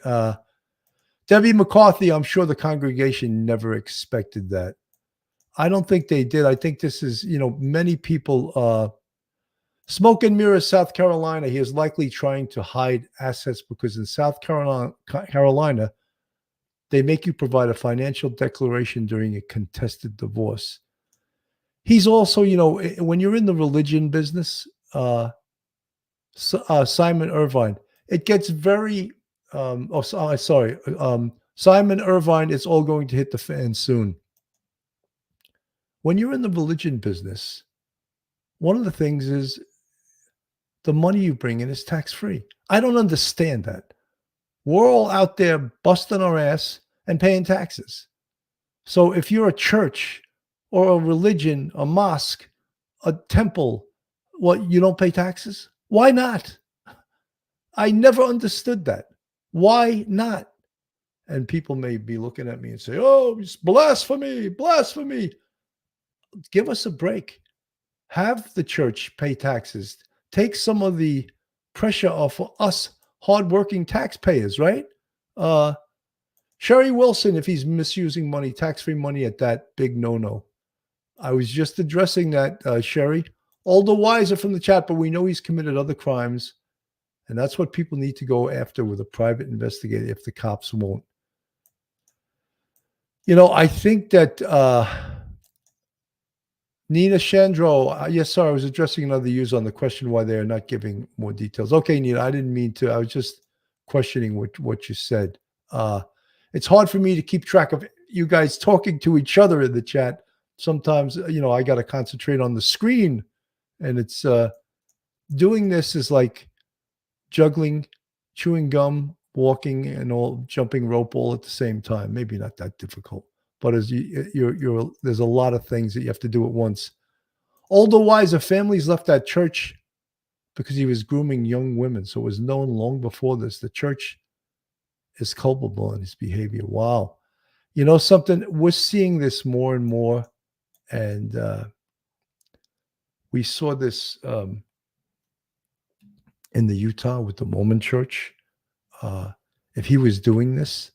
Debbie McCarthy, I'm sure the congregation never expected that. I don't think they did. I think this is, many people, Smoke and Mirrors, South Carolina, he is likely trying to hide assets because in South Carolina, they make you provide a financial declaration during a contested divorce. He's also, when you're in the religion business, Simon Irvine, it gets very, Simon Irvine, it's all going to hit the fan soon. When you're in the religion business, one of the things is the money you bring in is tax-free. I don't understand that. We're all out there busting our ass and paying taxes. So if you're a church or a religion, a mosque, a temple, you don't pay taxes? Why not? I never understood that. Why not? And people may be looking at me and say, oh, it's blasphemy, blasphemy. Give us a break. Have the church pay taxes. Take some of the pressure off of us hardworking taxpayers, right? Sherry Wilson, if he's misusing money, tax-free money at that, big no-no. I was just addressing that, Sherry. Aldo Weiser from the chat, but we know he's committed other crimes. And that's what people need to go after with a private investigator if the cops won't. I think that Nina Chandro, yes, sir, I was addressing another user on the question why they are not giving more details. Okay, Nina, I didn't mean to. I was just questioning what you said. It's hard for me to keep track of you guys talking to each other in the chat. Sometimes, I got to concentrate on the screen, and it's doing this is like juggling, chewing gum, walking, and all jumping rope all at the same time. Maybe not that difficult, but as there's a lot of things that you have to do at once. Aldo Weiser, families left that church because he was grooming young women. So it was known long before this. The church is culpable in his behavior. Wow. You know something? We're seeing this more and more. And we saw this in the Utah with the Mormon church. If he was doing this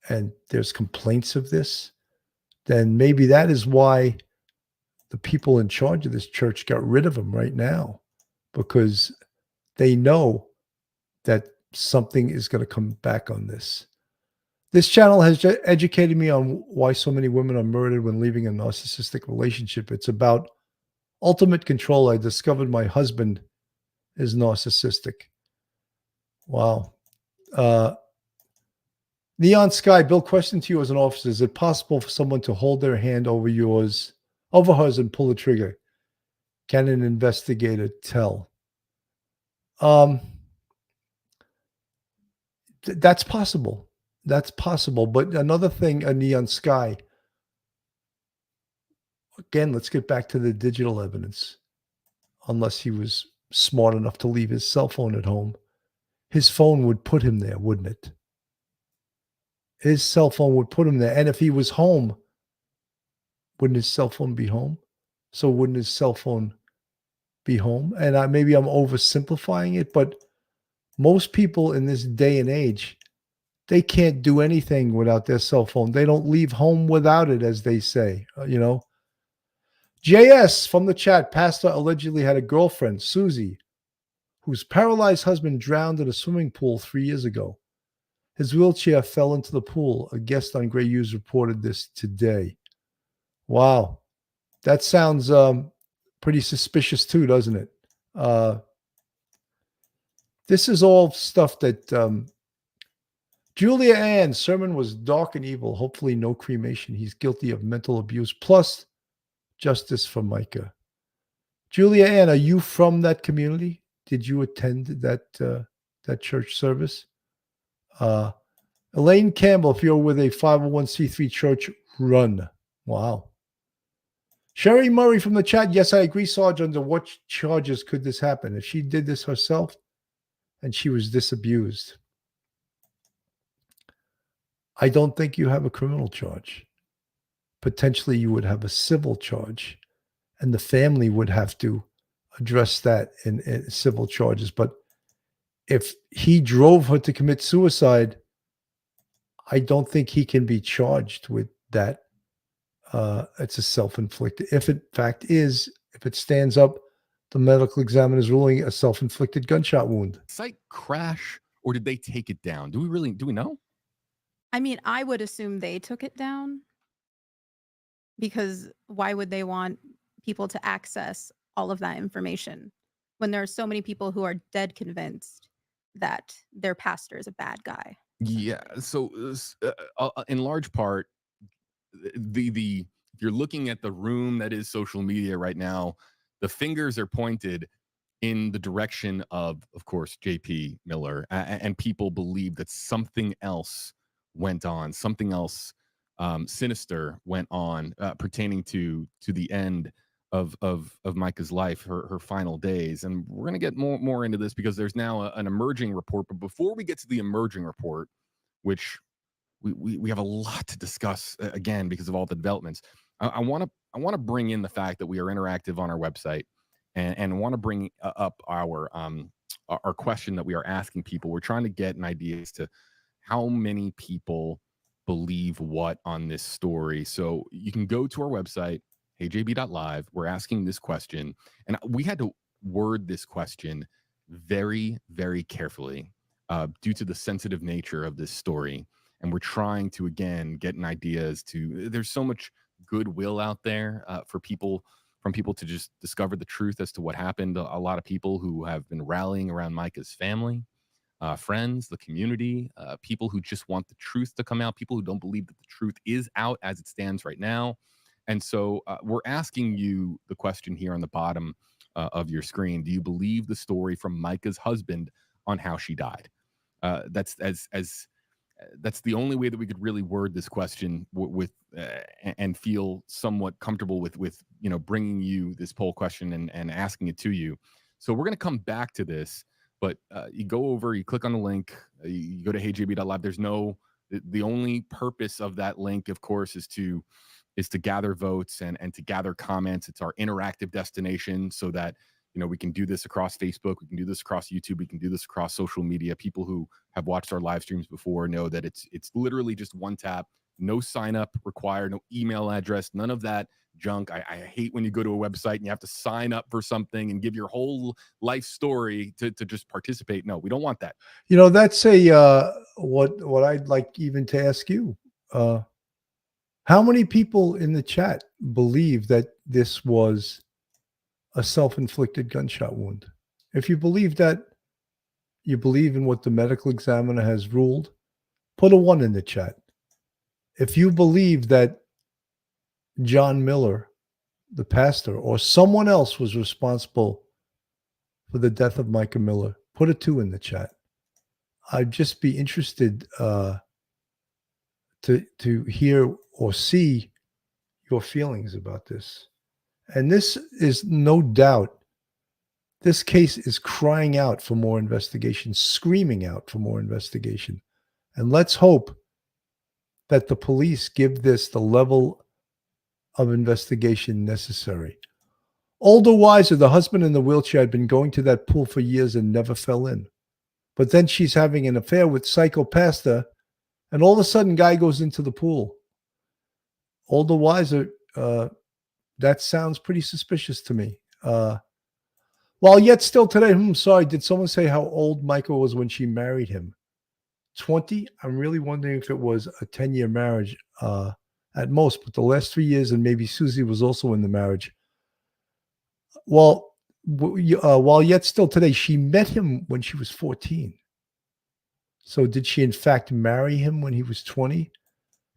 and there's complaints of this, then maybe that is why the people in charge of this church got rid of him right now, because they know that something is going to come back on this. This channel has educated me on why so many women are murdered when leaving a narcissistic relationship. It's about ultimate control. I discovered my husband is narcissistic. Wow. Neon Sky, Bill, question to you as an officer. Is it possible for someone to hold their hand over hers and pull the trigger? Can an investigator tell? That's possible. That's possible. But another thing, a Neon Sky, again, let's get back to the digital evidence. Unless he was smart enough to leave his cell phone at home, his phone would put him there, wouldn't it? His cell phone would put him there. And if he was home, wouldn't his cell phone be home? So wouldn't his cell phone be home? And maybe I'm oversimplifying it, but most people in this day and age, they can't do anything without their cell phone. They don't leave home without it, as they say, JS from the chat, pastor allegedly had a girlfriend, Susie, whose paralyzed husband drowned in a swimming pool 3 years ago. His wheelchair fell into the pool. A guest on Gray News reported this today. Wow. That sounds pretty suspicious too, doesn't it? This is all stuff that Julia Ann's sermon was dark and evil. Hopefully no cremation. He's guilty of mental abuse. Plus justice for Mica. Julia Ann, are you from that community? Did you attend that church service? Elaine Campbell, if you're with a 501c3 church, run. Wow. Sherry Murray from the chat. Yes, I agree, Sarge. Under what charges could this happen? If she did this herself and she was disabused, I don't think you have a criminal charge. Potentially, you would have a civil charge, and the family would have to address that in civil charges. But if he drove her to commit suicide, I don't think he can be charged with that. It's a self-inflicted. If it stands up, the medical examiner's ruling a self-inflicted gunshot wound. Site crash, or did they take it down? Do we know? I mean, I would assume they took it down, because why would they want people to access all of that information when there are so many people who are dead convinced that their pastor is a bad guy? Yeah. So in large part, if you're looking at the room that is social media right now, the fingers are pointed in the direction of course, JP Miller, and people believe that something else went on, something else sinister went on pertaining to the end of Mica's life, her final days. And we're going to get more into this because there's now an emerging report. But before we get to the emerging report, which we have a lot to discuss again because of all the developments, I want to bring in the fact that we are interactive on our website, and want to bring up our question that we are asking people. We're trying to get an idea as to how many people believe what on this story. So you can go to our website heyjb.live. We're asking this question, and we had to word this question very, very carefully due to the sensitive nature of this story. And we're trying to, again, get an idea as to, there's so much goodwill out there from people to just discover the truth as to what happened. A lot of people who have been rallying around Mica's family, friends, the community, people who just want the truth to come out, people who don't believe that the truth is out as it stands right now. And so we're asking you the question here on the bottom of your screen. Do you believe the story from Mica's husband on how she died? That's the only way that we could really word this question with and feel somewhat comfortable with bringing you this poll question and asking it to you. So we're going to come back to this, but you go over, you click on the link, you go to heyjb.live. There's the only purpose of that link, of course, is to gather votes and to gather comments. It's our interactive destination so that we can do this across Facebook, we can do this across YouTube, we can do this across social media. People who have watched our live streams before know that it's literally just one tap, no sign up required, no email address, none of that junk. I hate when you go to a website and you have to sign up for something and give your whole life story to just participate. No, we don't want that. That's a what I'd like even to ask you. How many people in the chat believe that this was a self-inflicted gunshot wound? If you believe that, you believe in what the medical examiner has ruled, put a 1 in the chat. If you believe that John Miller, the pastor, or someone else was responsible for the death of Mica Miller, put a 2 in the chat. I'd just be interested to hear or see your feelings about this. And this is no doubt, this case is crying out for more investigation, screaming out for more investigation. And let's hope that the police give this the level of investigation necessary. Older, wiser, the husband in the wheelchair had been going to that pool for years and never fell in. But then she's having an affair with psycho pastor, and all of a sudden, guy goes into the pool. Older, wiser, that sounds pretty suspicious to me. While yet still today, sorry, did someone say how old Michael was when she married him? 20? I'm really wondering if it was a 10-year marriage at most, but the last 3 years, and maybe Susie was also in the marriage. Well, while yet still today, she met him when she was 14. So did she in fact marry him when he was 20?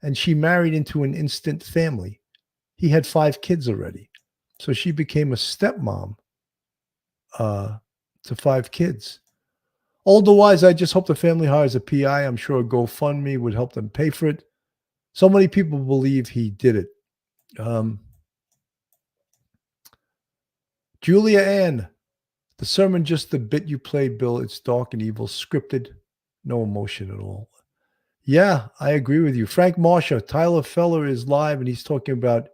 And she married into an instant family. He had 5 kids already. So she became a stepmom to 5 kids. Older, wise, I just hope the family hires a PI. I'm sure a GoFundMe would help them pay for it. So many people believe he did it. Julia Ann, the sermon just the bit you played, Bill. It's dark and evil, scripted, no emotion at all. Yeah, I agree with you. Frank Marsha, Tyler Feller is live, and he's talking about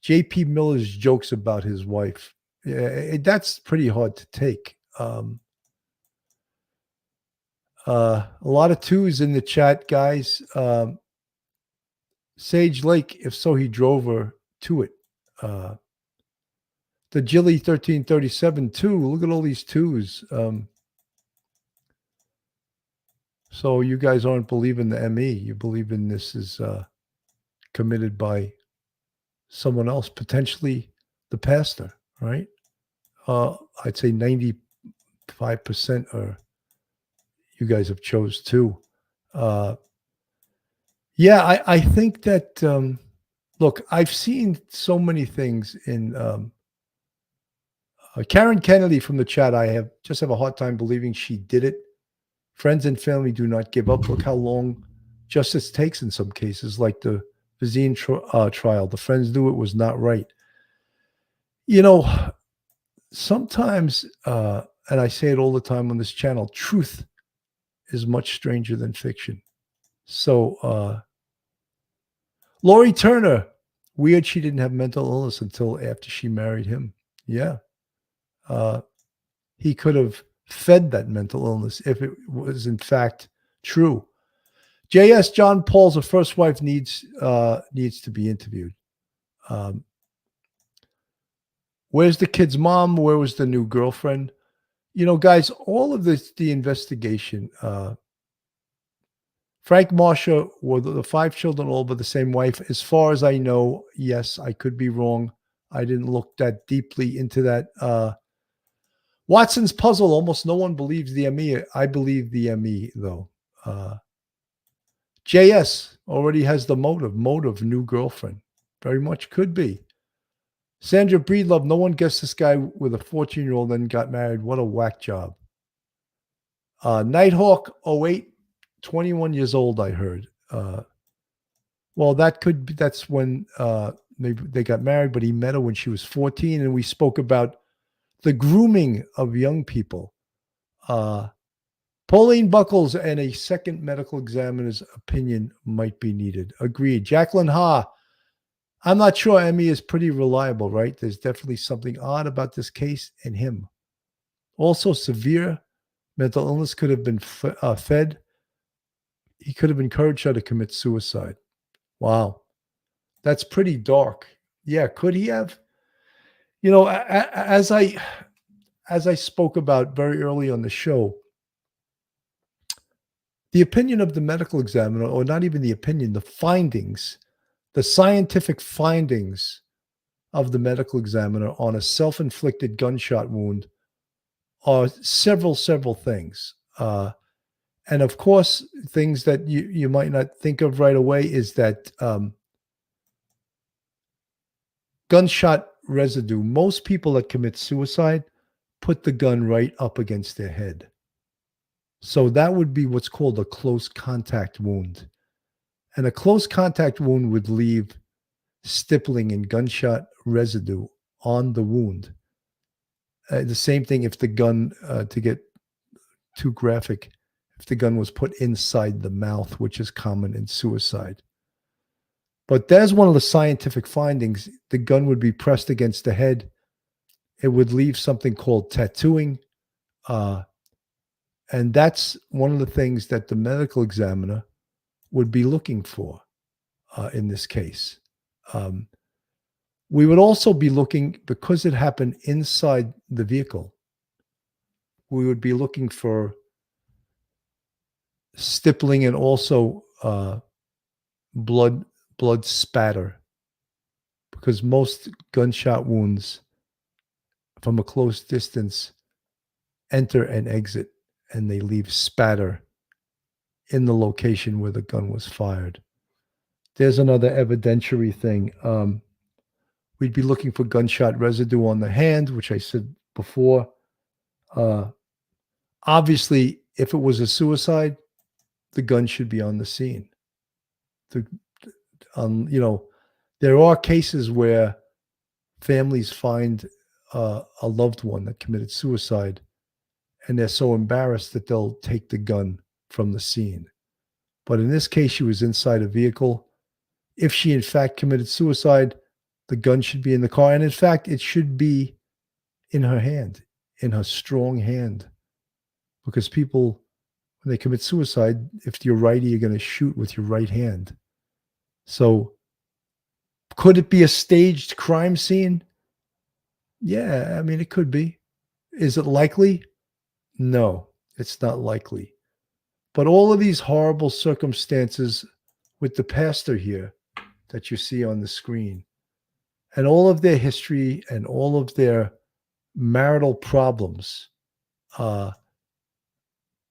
J.P. Miller's jokes about his wife. Yeah, that's pretty hard to take. A lot of 2s in the chat, guys. Sage Lake, if so, he drove her to it. The Jilly 1337 2. Look at all these 2s. So you guys aren't believing the ME. You believe in this is committed by someone else, potentially the pastor, right? I'd say 95% are you guys have chose 2. Yeah, I think that, look, I've seen so many things in Karen Kennedy from the chat. I just have a hard time believing she did it. Friends and family do not give up. Look how long justice takes in some cases, like the Vizine trial. The friends knew it was not right. Sometimes, and I say it all the time on this channel, truth is much stranger than fiction. So, Lori Turner, weird she didn't have mental illness until after she married him. Yeah. He could have fed that mental illness if it was in fact true. J.S. John Paul's first wife needs to be interviewed. Where's the kid's mom? Where was the new girlfriend? You know, guys, all of this, the investigation, Frank Marsha were the 5 children all by the same wife. As far as I know, yes, I could be wrong. I didn't look that deeply into that. Watson's puzzle, almost no one believes the ME. I believe the ME, though. JS already has the motive, new girlfriend. Very much could be. Sandra Breedlove, no one guessed this guy with a 14-year-old then got married. What a whack job. Nighthawk 08, 21 years old, I heard. Well, that could be, that's when maybe they got married, but he met her when she was 14, and we spoke about the grooming of young people. Pauline Buckles and a second medical examiner's opinion might be needed. Agreed. Jacqueline Ha, I'm not sure Emmy is pretty reliable, right? There's definitely something odd about this case and him. Also, severe mental illness could have been fed. He could have encouraged her to commit suicide. Wow. That's pretty dark. Yeah, could he have? You know, as I spoke about very early on the show, the opinion of the medical examiner, or not even the opinion, the findings, the scientific findings of the medical examiner on a self-inflicted gunshot wound are several things. And of course, things that you might not think of right away is that gunshot residue. Most people that commit suicide put the gun right up against their head. So that would be what's called a close contact wound. And a close contact wound would leave stippling and gunshot residue on the wound. The same thing if the gun, to get too graphic, if the gun was put inside the mouth, which is common in suicide. But there's one of the scientific findings. The gun would be pressed against the head. It would leave something called tattooing. And that's one of the things that the medical examiner would be looking for in this case. We would also be looking, because it happened inside the vehicle, we would be looking for stippling and also blood spatter, because most gunshot wounds from a close distance enter and exit, and they leave spatter in the location where the gun was fired. There's another evidentiary thing. We'd be looking for gunshot residue on the hand, which I said before. Obviously, if it was a suicide, the gun should be on the scene. You know, there are cases where families find a loved one that committed suicide, and they're so embarrassed that they'll take the gun from the scene. But in this case, she was inside a vehicle. If she in fact committed suicide, the gun should be in the car. And in fact, it should be in her hand, in her strong hand. Because people, when they commit suicide, if you're righty, you're going to shoot with your right hand. So could it be a staged crime scene? Yeah, I mean, it could be. Is it likely? No, it's not likely. But all of these horrible circumstances with the pastor here that you see on the screen, and all of their history and all of their marital problems,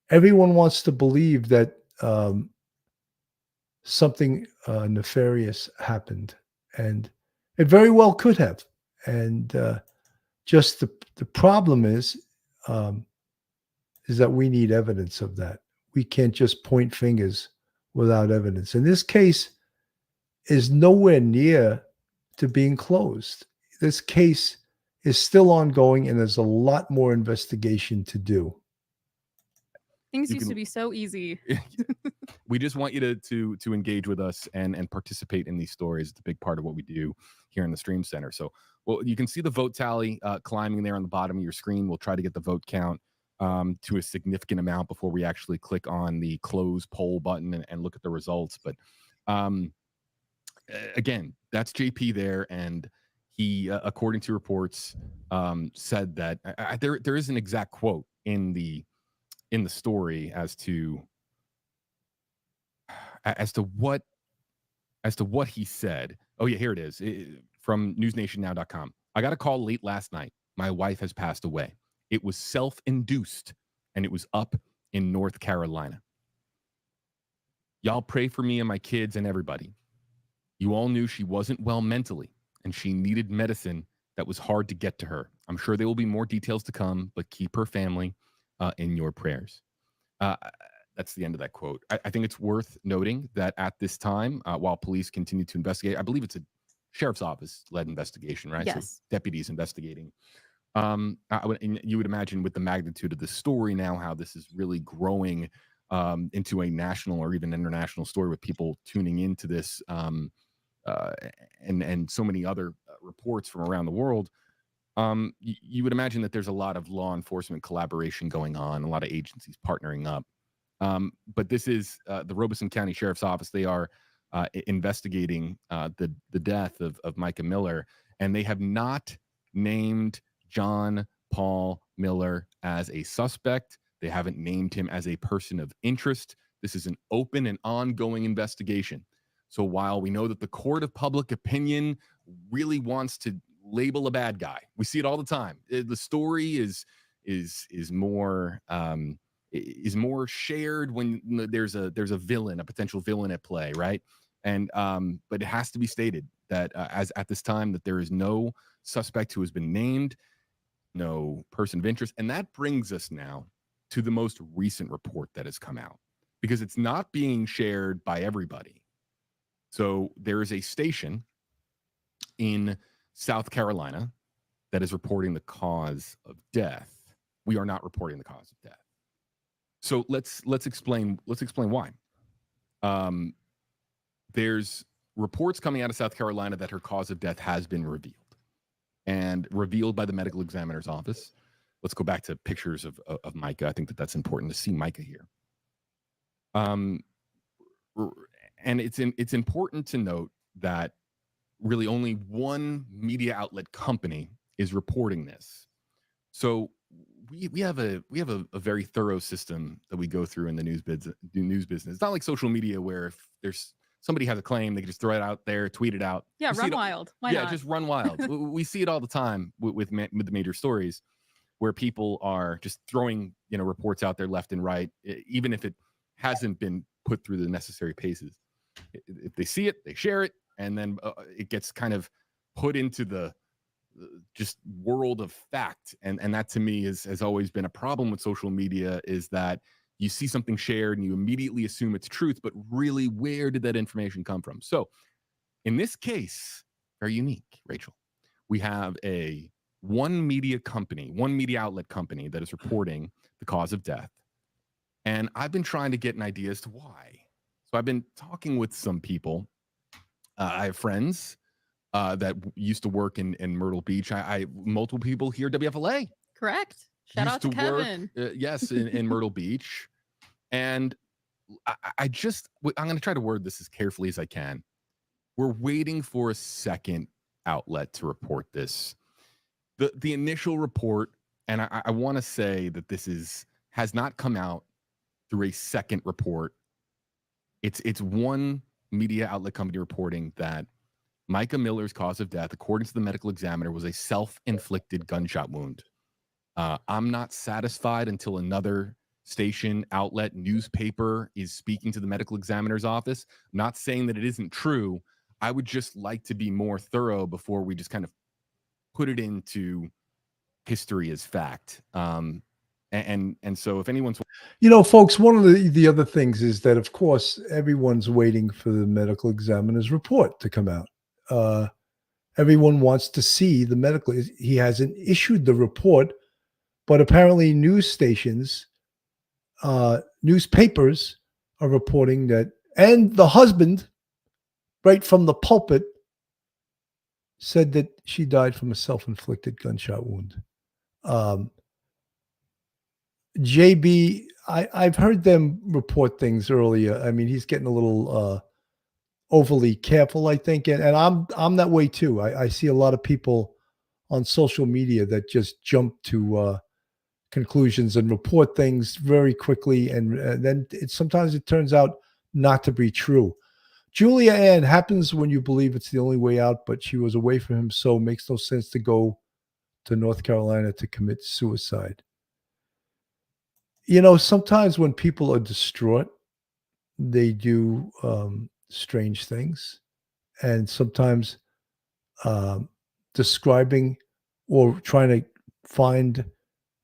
everyone wants to believe that something nefarious happened, and it very well could have. And just the problem is that we need evidence of that. We can't just point fingers without evidence. And this case is nowhere near to being closed. This case is still ongoing, and there's a lot more investigation to do. Things used to be so easy. We just want you to engage with us and participate in these stories. It's a big part of what we do here in the Stream Center. So, well, you can see the vote tally climbing there on the bottom of your screen. We'll try to get the vote count to a significant amount before we actually click on the close poll button and look at the results. But again, that's JP there, and he, according to reports, said that there is an exact quote in the story as to what he said. Oh yeah, here it is, from newsnationnow.com. I got a call late last night. My wife has passed away. It was self-induced, and it was up in North Carolina. Y'all pray for me and my kids and everybody. You all knew she wasn't well mentally, and she needed medicine that was hard to get to her. I'm sure there will be more details to come, but keep her family in your prayers. That's the end of that quote. I think it's worth noting that at this time, while police continue to investigate, I believe it's a sheriff's office-led investigation, right? Yes. So deputies investigating. And you would imagine with the magnitude of the story now, how this is really growing into a national or even international story with people tuning into this and so many other reports from around the world. You would imagine that there's a lot of law enforcement collaboration going on, a lot of agencies partnering up. But this is the Robeson County Sheriff's Office. They are investigating the death of Mica Miller, and they have not named John Paul Miller as a suspect. They haven't named him as a person of interest. This is an open and ongoing investigation. So while we know that the court of public opinion really wants to label a bad guy, we see it all the time. The story is more shared when there's a villain, a potential villain at play, right? And but it has to be stated that as at this time that there is no suspect who has been named, no person of interest, and that brings us now to the most recent report that has come out, because it's not being shared by everybody. So there is a station in South Carolina that is reporting the cause of death. We are not reporting the cause of death. So let's explain why. There's reports coming out of South Carolina that her cause of death has been revealed by the medical examiner's office. Let's go back to pictures of Mica. I think that's important to see Mica here. And it's important to note that really only one media outlet company is reporting this. So we have a very thorough system that we go through in the news business. It's not like social media where if there's somebody has a claim, they can just throw it out there, tweet it out. Yeah, run wild. Why not? Just run wild. We see it all the time with the major stories, where people are just throwing reports out there left and right, even if it hasn't been put through the necessary paces. If they see it, they share it, and then it gets kind of put into the just world of fact. And that to me has always been a problem with social media, is that you see something shared and you immediately assume it's truth, but really, where did that information come from? So in this case, very unique, Rachel, we have one media outlet company that is reporting the cause of death. And I've been trying to get an idea as to why. So I've been talking with some people. I have friends that used to work in Myrtle Beach. I multiple people here, WFLA. Correct. Shout out to Kevin. Yes, in Myrtle Beach. And I'm going to try to word this as carefully as I can. We're waiting for a second outlet to report this. The initial report, and I want to say that this has not come out through a second report. It's one media outlet company reporting that Mica Miller's cause of death, according to the medical examiner, was a self-inflicted gunshot wound. I'm not satisfied until another station, outlet, newspaper is speaking to the medical examiner's office. I'm not saying that it isn't true. I would just like to be more thorough before we just kind of put it into history as fact. And so if anyone's... folks, one of the other things is that, of course, everyone's waiting for the medical examiner's report to come out. Everyone wants to see the medical. He hasn't issued the report, but apparently news stations, newspapers are reporting that, and the husband, right from the pulpit, said that she died from a self-inflicted gunshot wound. JB, I've heard them report things earlier. I mean, he's getting a little overly careful, I think, and I'm that way too. I see a lot of people on social media that just jump to conclusions and report things very quickly, and then sometimes it turns out not to be true. Julia Ann, happens when you believe it's the only way out, but she was away from him, so it makes no sense to go to North Carolina to commit suicide. You know, sometimes when people are distraught, they do strange things, and sometimes describing or trying to find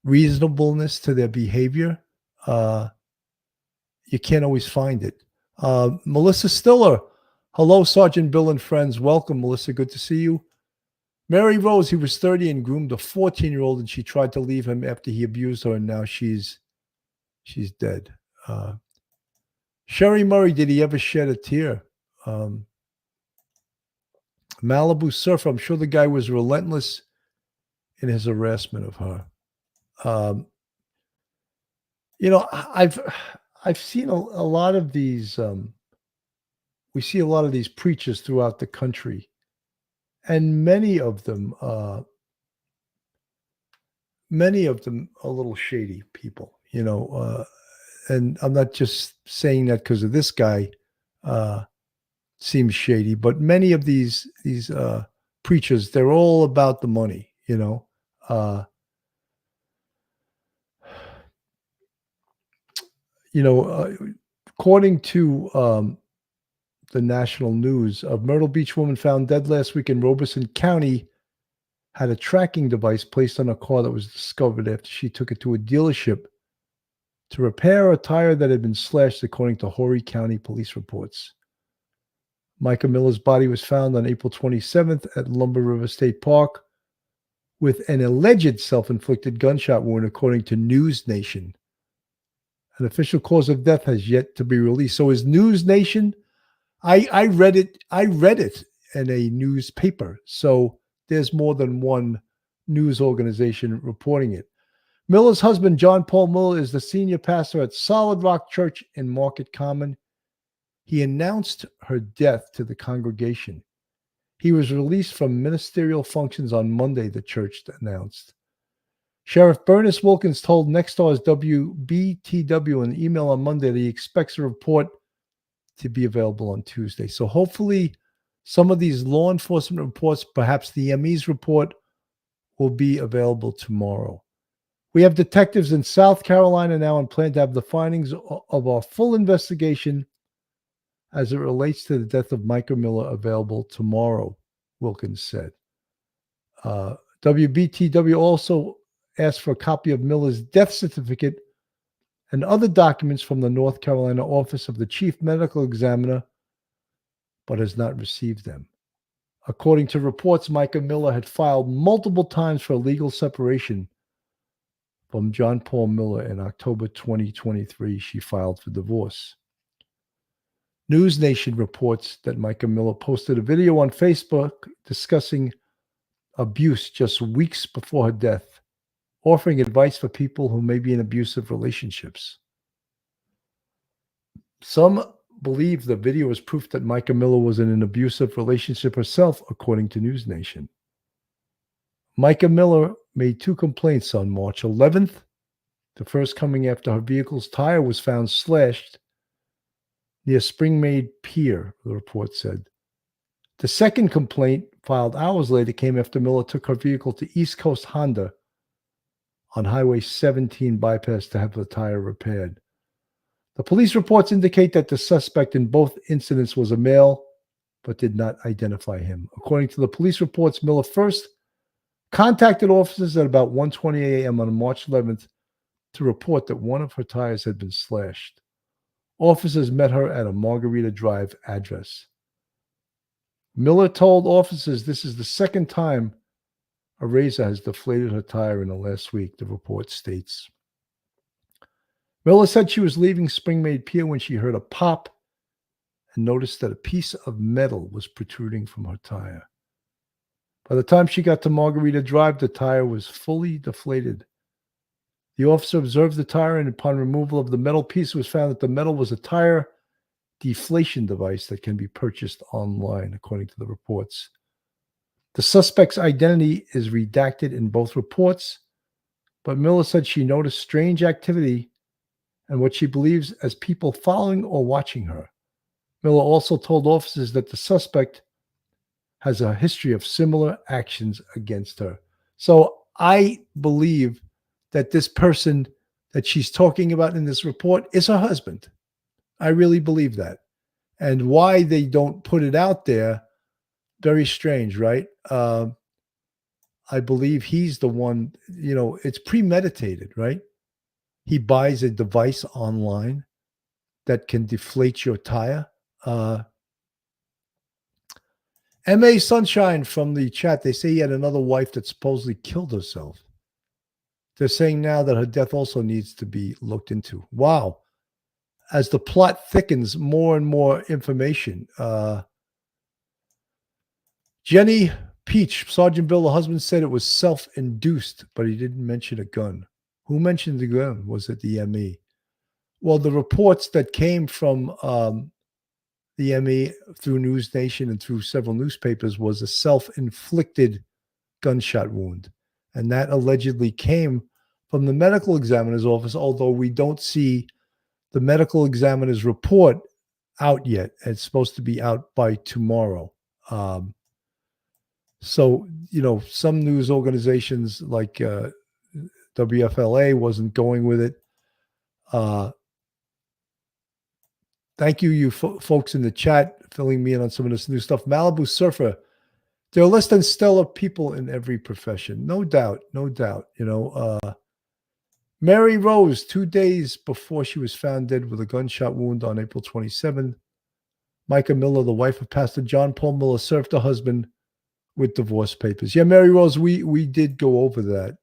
reasonableness to their behavior, you can't always find it. Melissa Stiller, hello, Sergeant Bill and friends. Welcome, Melissa. Good to see you. Mary Rose, he was 30 and groomed a 14-year-old, and she tried to leave him after he abused her, and now she's dead. Sherry Murray, did he ever shed a tear? Malibu Surfer, I'm sure the guy was relentless in his harassment of her. You know, I've seen a lot of these. We see a lot of these preachers throughout the country, and many of them are a little shady people. You know, and I'm not just saying that because of this guy. Seems shady, but many of these preachers, they're all about the money. You know. According to the national news, a Myrtle Beach woman found dead last week in Robeson County had a tracking device placed on a car that was discovered after she took it to a dealership to repair a tire that had been slashed, according to Horry County police reports. Mica Miller's body was found on April 27th at Lumbee River State Park with an alleged self-inflicted gunshot wound, according to News Nation. An official cause of death has yet to be released. So is News Nation? I read it in a newspaper. So there's more than one news organization reporting it. Miller's husband, John Paul Miller, is the senior pastor at Solid Rock Church in Market Common. He announced her death to the congregation. He was released from ministerial functions on Monday, the church announced. Sheriff Bernice Wilkins told Nexstar's WBTW in an email on Monday that he expects a report to be available on Tuesday. So hopefully some of these law enforcement reports, perhaps the ME's report, will be available tomorrow. We have detectives in South Carolina now and plan to have the findings of our full investigation as it relates to the death of Mica Miller available tomorrow, Wilkins said. WBTW also asked for a copy of Miller's death certificate and other documents from the North Carolina Office of the Chief Medical Examiner, but has not received them. According to reports, Mica Miller had filed multiple times for legal separation from John Paul Miller. In October 2023, she filed for divorce. News Nation reports that Mica Miller posted a video on Facebook discussing abuse just weeks before her death, offering advice for people who may be in abusive relationships. Some believe the video is proof that Mica Miller was in an abusive relationship herself, according to News Nation. Mica Miller made 2 complaints on March 11th, the first coming after her vehicle's tire was found slashed near Springmaid Pier, the report said. The second complaint, filed hours later, came after Miller took her vehicle to East Coast Honda on Highway 17 bypass to have the tire repaired. The police reports indicate that the suspect in both incidents was a male, but did not identify him. According to the police reports, Miller first contacted officers at about 1:20 a.m. on March 11th to report that one of her tires had been slashed. Officers met her at a Margarita Drive address. Miller told officers this is the second time a razor has deflated her tire in the last week, the report states. Miller said she was leaving Springmaid Pier when she heard a pop and noticed that a piece of metal was protruding from her tire. By the time she got to Margarita Drive, the tire was fully deflated. The officer observed the tire, and upon removal of the metal piece, it was found that the metal was a tire deflation device that can be purchased online, according to the reports. The suspect's identity is redacted in both reports, but Miller said she noticed strange activity and what she believes as people following or watching her. Miller also told officers that the suspect has a history of similar actions against her. So I believe that this person that she's talking about in this report is her husband. I really believe that. And why they don't put it out there, very strange, right? I believe he's the one, it's premeditated, right? He buys a device online that can deflate your tire. M.A. Sunshine from the chat, they say he had another wife that supposedly killed herself. They're saying now that her death also needs to be looked into. Wow. As the plot thickens, more and more information. Jenny Peach, Sergeant Bill, the husband, said it was self-induced, but he didn't mention a gun. Who mentioned the gun? Was it the ME? Well, the reports that came from the ME through News Nation and through several newspapers was a self-inflicted gunshot wound. And that allegedly came from the medical examiner's office, although we don't see the medical examiner's report out yet. It's supposed to be out by tomorrow. So, some news organizations like WFLA wasn't going with it. Thank you, folks in the chat, filling me in on some of this new stuff. Malibu Surfer, there are less than stellar people in every profession. No doubt, no doubt. Mary Rose, 2 days before she was found dead with a gunshot wound on April 27th. Mica Miller, the wife of Pastor John Paul Miller, served her husband with divorce papers. Yeah, Mary Rose, we did go over that.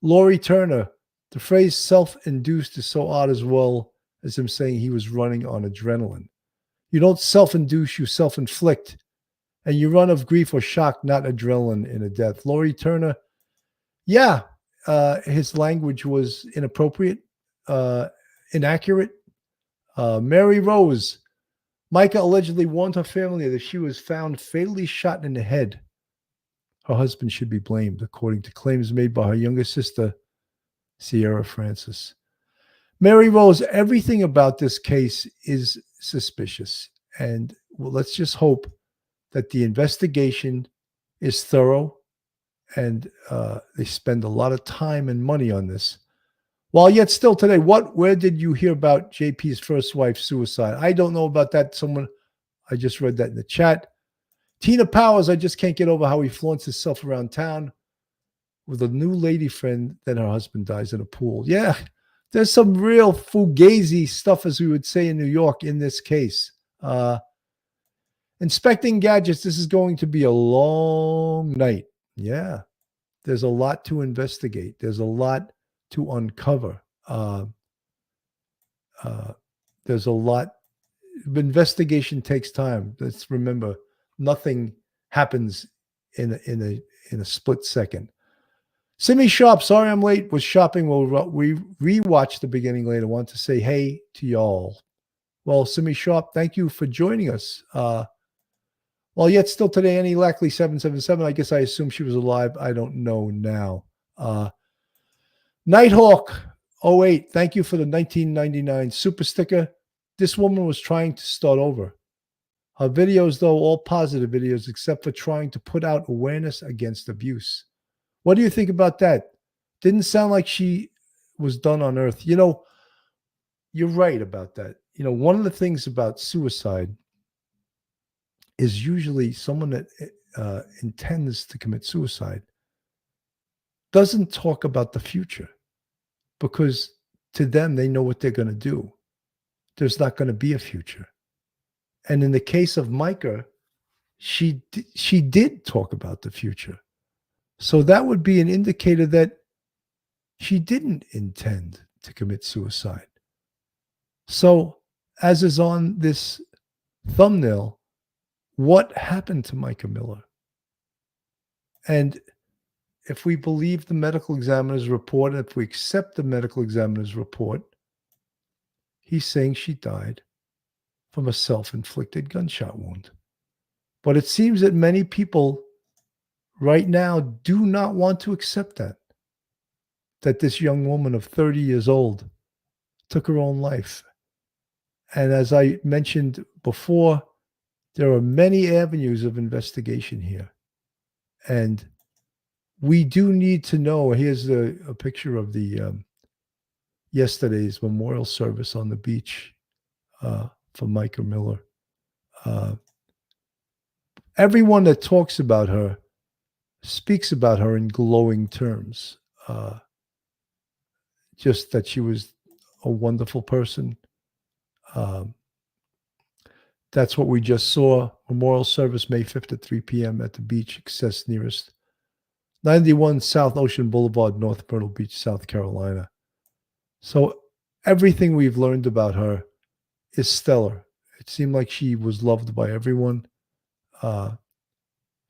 Lori Turner, the phrase self-induced is so odd as well as him saying he was running on adrenaline. You don't self-induce, you self-inflict. And you run of grief or shock, not adrenaline in a death. Lori Turner, yeah, his language was inappropriate, inaccurate. Mary Rose, Mica allegedly warned her family that if she was found fatally shot in the head, her husband should be blamed, according to claims made by her younger sister, Sierra Francis. Mary Rose, everything about this case is suspicious. And let's just hope that the investigation is thorough and they spend a lot of time and money on this. While yet still today, where did you hear about JP's first wife's suicide? I don't know about that. I just read that in the chat. Tina Powers, I just can't get over how he flaunts himself around town with a new lady friend, then her husband dies in a pool. Yeah, there's some real fugazi stuff, as we would say in New York, in this case. Inspecting gadgets, this is going to be a long night. Yeah, there's a lot to investigate. There's a lot to uncover. There's a lot. Investigation takes time. Let's remember, nothing happens in a split second. Simi Sharp, sorry I'm late. Was shopping. We rewatched the beginning later. Want to say hey to y'all. Well, Simi Sharp, thank you for joining us. Well, yet still today, Annie Lackley 777. I guess I assume she was alive. I don't know now. Nighthawk 08. Thank you for the 1999 super sticker. This woman was trying to start over. Her videos, though, all positive videos, except for trying to put out awareness against abuse. What do you think about that? Didn't sound like she was done on earth. You're right about that. One of the things about suicide is usually someone that intends to commit suicide doesn't talk about the future, because to them, they know what they're going to do. There's not going to be a future. And in the case of Mica, she did talk about the future. So that would be an indicator that she didn't intend to commit suicide. So, as is on this thumbnail, what happened to Mica Miller? And if we believe the medical examiner's report, if we accept the medical examiner's report, he's saying she died from a self-inflicted gunshot wound. But it seems that many people right now do not want to accept that this young woman of 30 years old took her own life. And as I mentioned before, there are many avenues of investigation here. And we do need to know. Here's a picture of the yesterday's memorial service on the beach for Mica Miller. Everyone that talks about her speaks about her in glowing terms. Just that she was a wonderful person. That's what we just saw. Memorial service May 5th at 3 p.m. at the beach, access nearest 91 South Ocean Boulevard, North Myrtle Beach, South Carolina. So everything we've learned about her is stellar. It seemed like she was loved by everyone.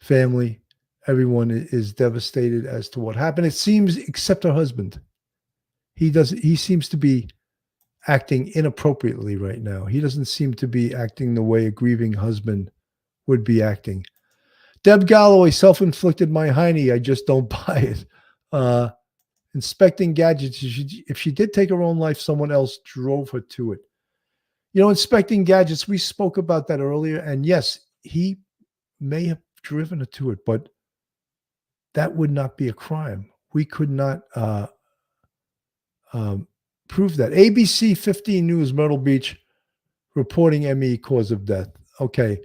Family, everyone is devastated as to what happened. It seems, except her husband. He seems to be acting inappropriately right now. He doesn't seem to be acting the way a grieving husband would be acting. Deb Galloway, self-inflicted my hiney. I just don't buy it. Inspecting gadgets. If she did take her own life, someone else drove her to it. You know, inspecting gadgets, we spoke about that earlier. And yes, he may have driven her to it, but that would not be a crime. We could not prove that. ABC 15 News, Myrtle Beach, reporting ME cause of death. Okay.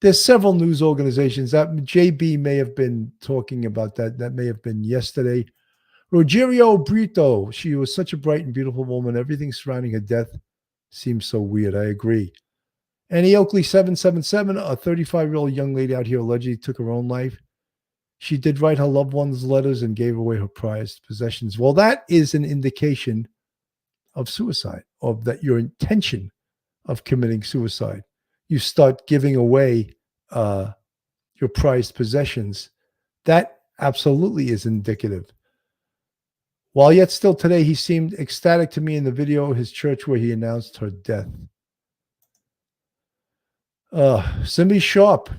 There's several news organizations that JB may have been talking about that. That may have been yesterday. Rogerio Brito, she was such a bright and beautiful woman. Everything surrounding her death seems so weird. I agree. Annie Oakley 777, a 35-year-old young lady out here allegedly took her own life. She did write her loved ones letters and gave away her prized possessions. Well, that is an indication of suicide, of that your intention of committing suicide. You start giving away your prized possessions. That absolutely is indicative. While yet still today, he seemed ecstatic to me in the video of his church where he announced her death. Cindy Sharp,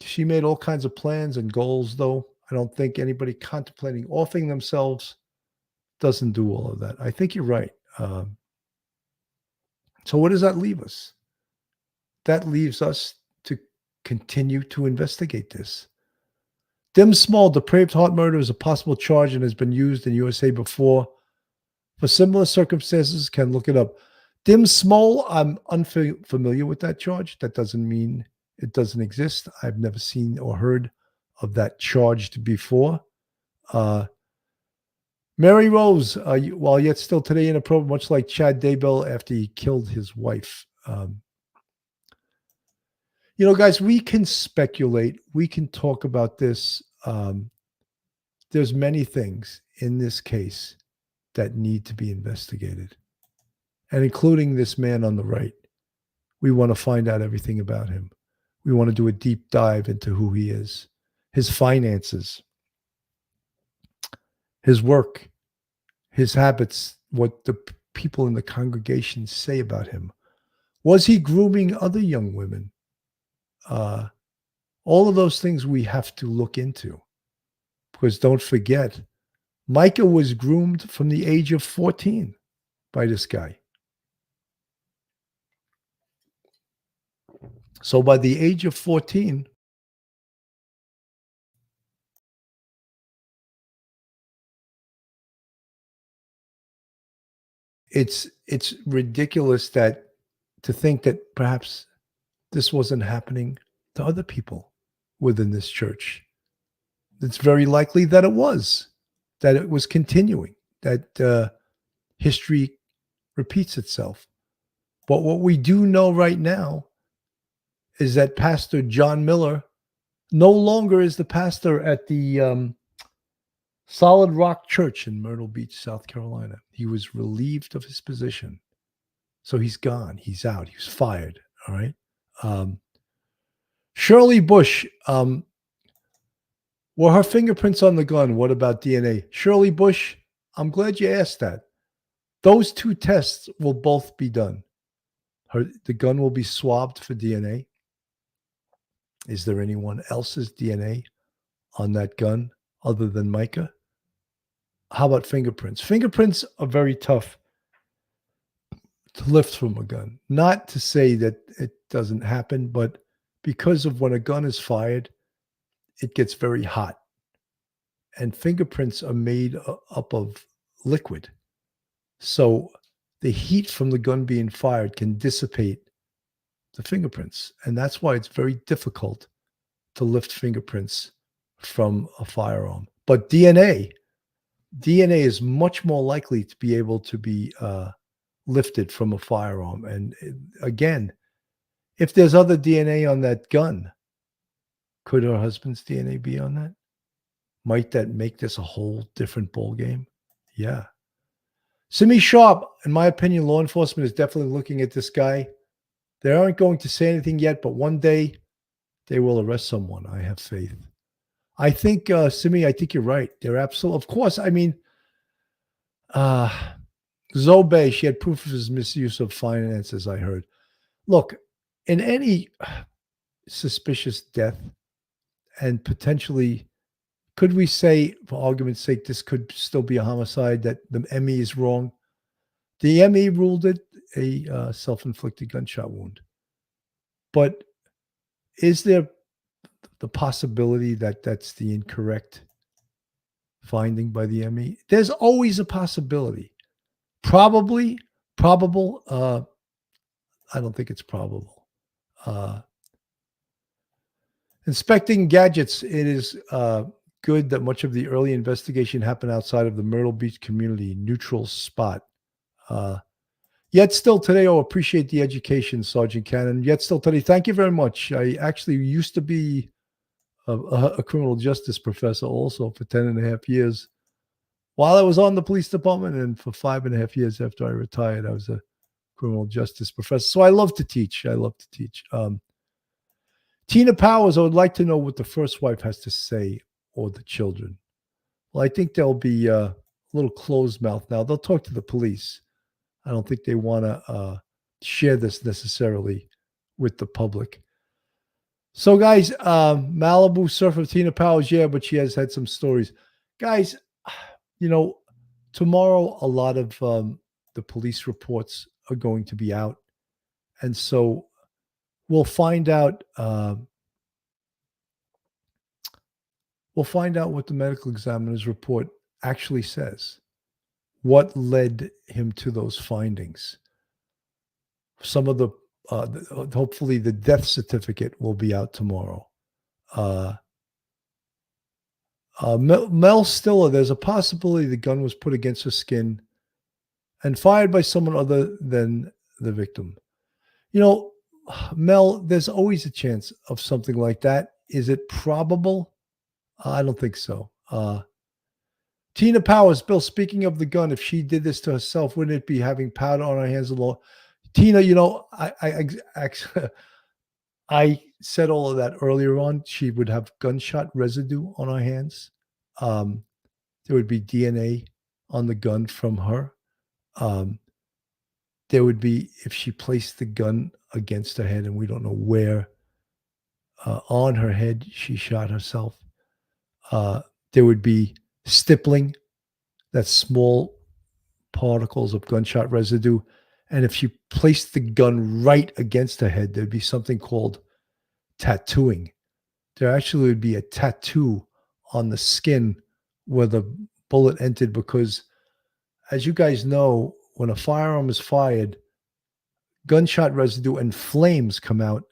she made all kinds of plans and goals, though. I don't think anybody contemplating offing themselves doesn't do all of that. I think you're right. So what does that leave us? That leaves us to continue to investigate this. Dim Small, depraved heart murder is a possible charge and has been used in USA before. For similar circumstances, can look it up. Dim Small, I'm unfamiliar with that charge. That doesn't mean it doesn't exist. I've never seen or heard of that charged before. Mary Rose, while yet still today inappropriate, much like Chad Daybell after he killed his wife. You know, guys, we can speculate. We can talk about this. There's many things in this case that need to be investigated, and including this man on the right. We want to find out everything about him. We want to do a deep dive into who he is, his finances, his work, his habits, what the people in the congregation say about him. Was he grooming other young women? All of those things we have to look into, because don't forget, Mica was groomed from the age of 14 by this guy. So by the age of 14, it's ridiculous to think that perhaps this wasn't happening to other people within this church. It's very likely that it was continuing, that history repeats itself. But what we do know right now is that Pastor John Miller no longer is the pastor at the Solid Rock Church in Myrtle Beach, South Carolina. He was relieved of his position. So he's gone. He's out. He was fired. All right. Shirley Bush, were her fingerprints on the gun? What about DNA? Shirley Bush, I'm glad you asked that. Those two tests will both be done. The gun will be swabbed for DNA. Is there anyone else's DNA on that gun other than Mica? How about fingerprints? Fingerprints are very tough to lift from a gun. Not to say that it doesn't happen, but because of when a gun is fired, it gets very hot. And fingerprints are made up of liquid. So the heat from the gun being fired can dissipate the fingerprints. And that's why it's very difficult to lift fingerprints from a firearm. But DNA is much more likely to be able to be lifted from a firearm. And again, if there's other DNA on that gun, could her husband's DNA be on that? Might that make this a whole different ball game? Yeah. Simi Sharp, in my opinion, law enforcement is definitely looking at this guy. They aren't going to say anything yet, but one day they will arrest someone. I have faith. I think, Simi, I think you're right. They're absolutely, of course, I mean, Zobe, she had proof of his misuse of finances, I heard. Look, in any suspicious death, and potentially, could we say, for argument's sake, this could still be a homicide, that the ME is wrong? The ME ruled it a self-inflicted gunshot wound. But is there the possibility that that's the incorrect finding by the ME? There's always a possibility. Probable. I don't think it's probable. Inspecting gadgets. It is good that much of the early investigation happened outside of the Myrtle Beach community, neutral spot. Yet still today, I appreciate the education, Sergeant Cannon. Yet still today, thank you very much. I actually used to be a criminal justice professor also for 10.5 years while I was on the police department, and for 5.5 years after I retired, I was a criminal justice professor. So I love to teach. Tina Powers, I would like to know what the first wife has to say, or the children. Well, I think they'll be a little closed mouth now. They'll talk to the police. I don't think they want to share this necessarily with the public. So, guys, Malibu surfer Tina Powers, yeah, but she has had some stories. Guys, tomorrow a lot of the police reports are going to be out. And so we'll find out what the medical examiner's report actually says. What led him to those findings? Some of the hopefully the death certificate will be out tomorrow. Mel Stiller, there's a possibility the gun was put against her skin and fired by someone other than the victim. Mel, there's always a chance of something like that. Is it probable? I don't think so. Tina Powers, Bill, speaking of the gun, if she did this to herself, wouldn't it be having powder on her hands alone? Tina, I said all of that earlier on. She would have gunshot residue on her hands. There would be DNA on the gun from her. There would be, if she placed the gun against her head, and we don't know where on her head she shot herself. There would be stippling, that's small particles of gunshot residue. And if she placed the gun right against her head, there'd be something called tattooing. There actually would be a tattoo on the skin where the bullet entered, because as you guys know, when a firearm is fired, gunshot residue and flames come out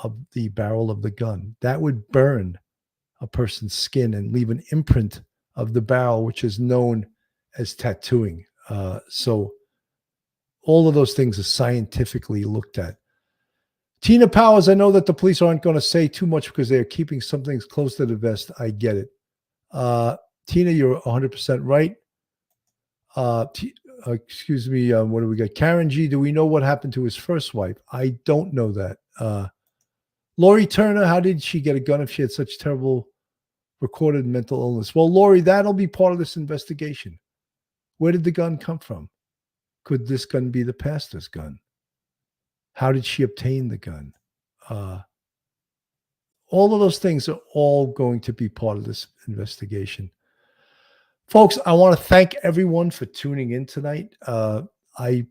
of the barrel of the gun. That would burn a person's skin and leave an imprint of the barrel, which is known as tattooing. So all of those things are scientifically looked at. Tina Powers, I know that the police aren't going to say too much because they're keeping some things close to the vest. I get it. Tina, you're 100% right. Excuse me. What do we got? Karen G, do we know what happened to his first wife? I don't know that. Lori Turner, how did she get a gun if she had such terrible recorded mental illness? Well, Lori, that'll be part of this investigation. Where did the gun come from? Could this gun be the pastor's gun? How did she obtain the gun? All of those things are all going to be part of this investigation. Folks, I want to thank everyone for tuning in tonight. I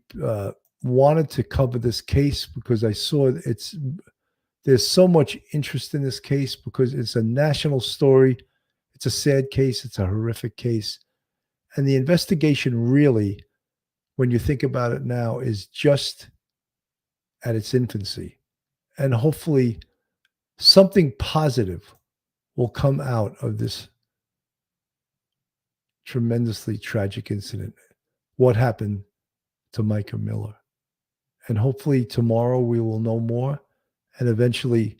wanted to cover this case because I saw there's so much interest in this case because it's a national story. It's a sad case. It's a horrific case. And the investigation really, when you think about it now, is just at its infancy. And hopefully something positive will come out of this tremendously tragic incident. What happened to Mica Miller? And hopefully tomorrow we will know more, and eventually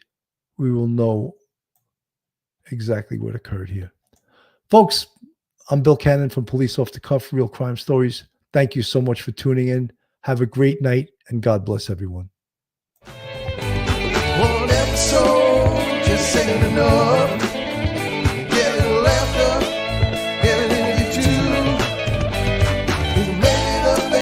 we will know exactly what occurred here. Folks, I'm Bill Cannon from Police Off the Cuff, Real Crime Stories. Thank you so much for tuning in. Have a great night, and God bless everyone. One episode just ain't enough.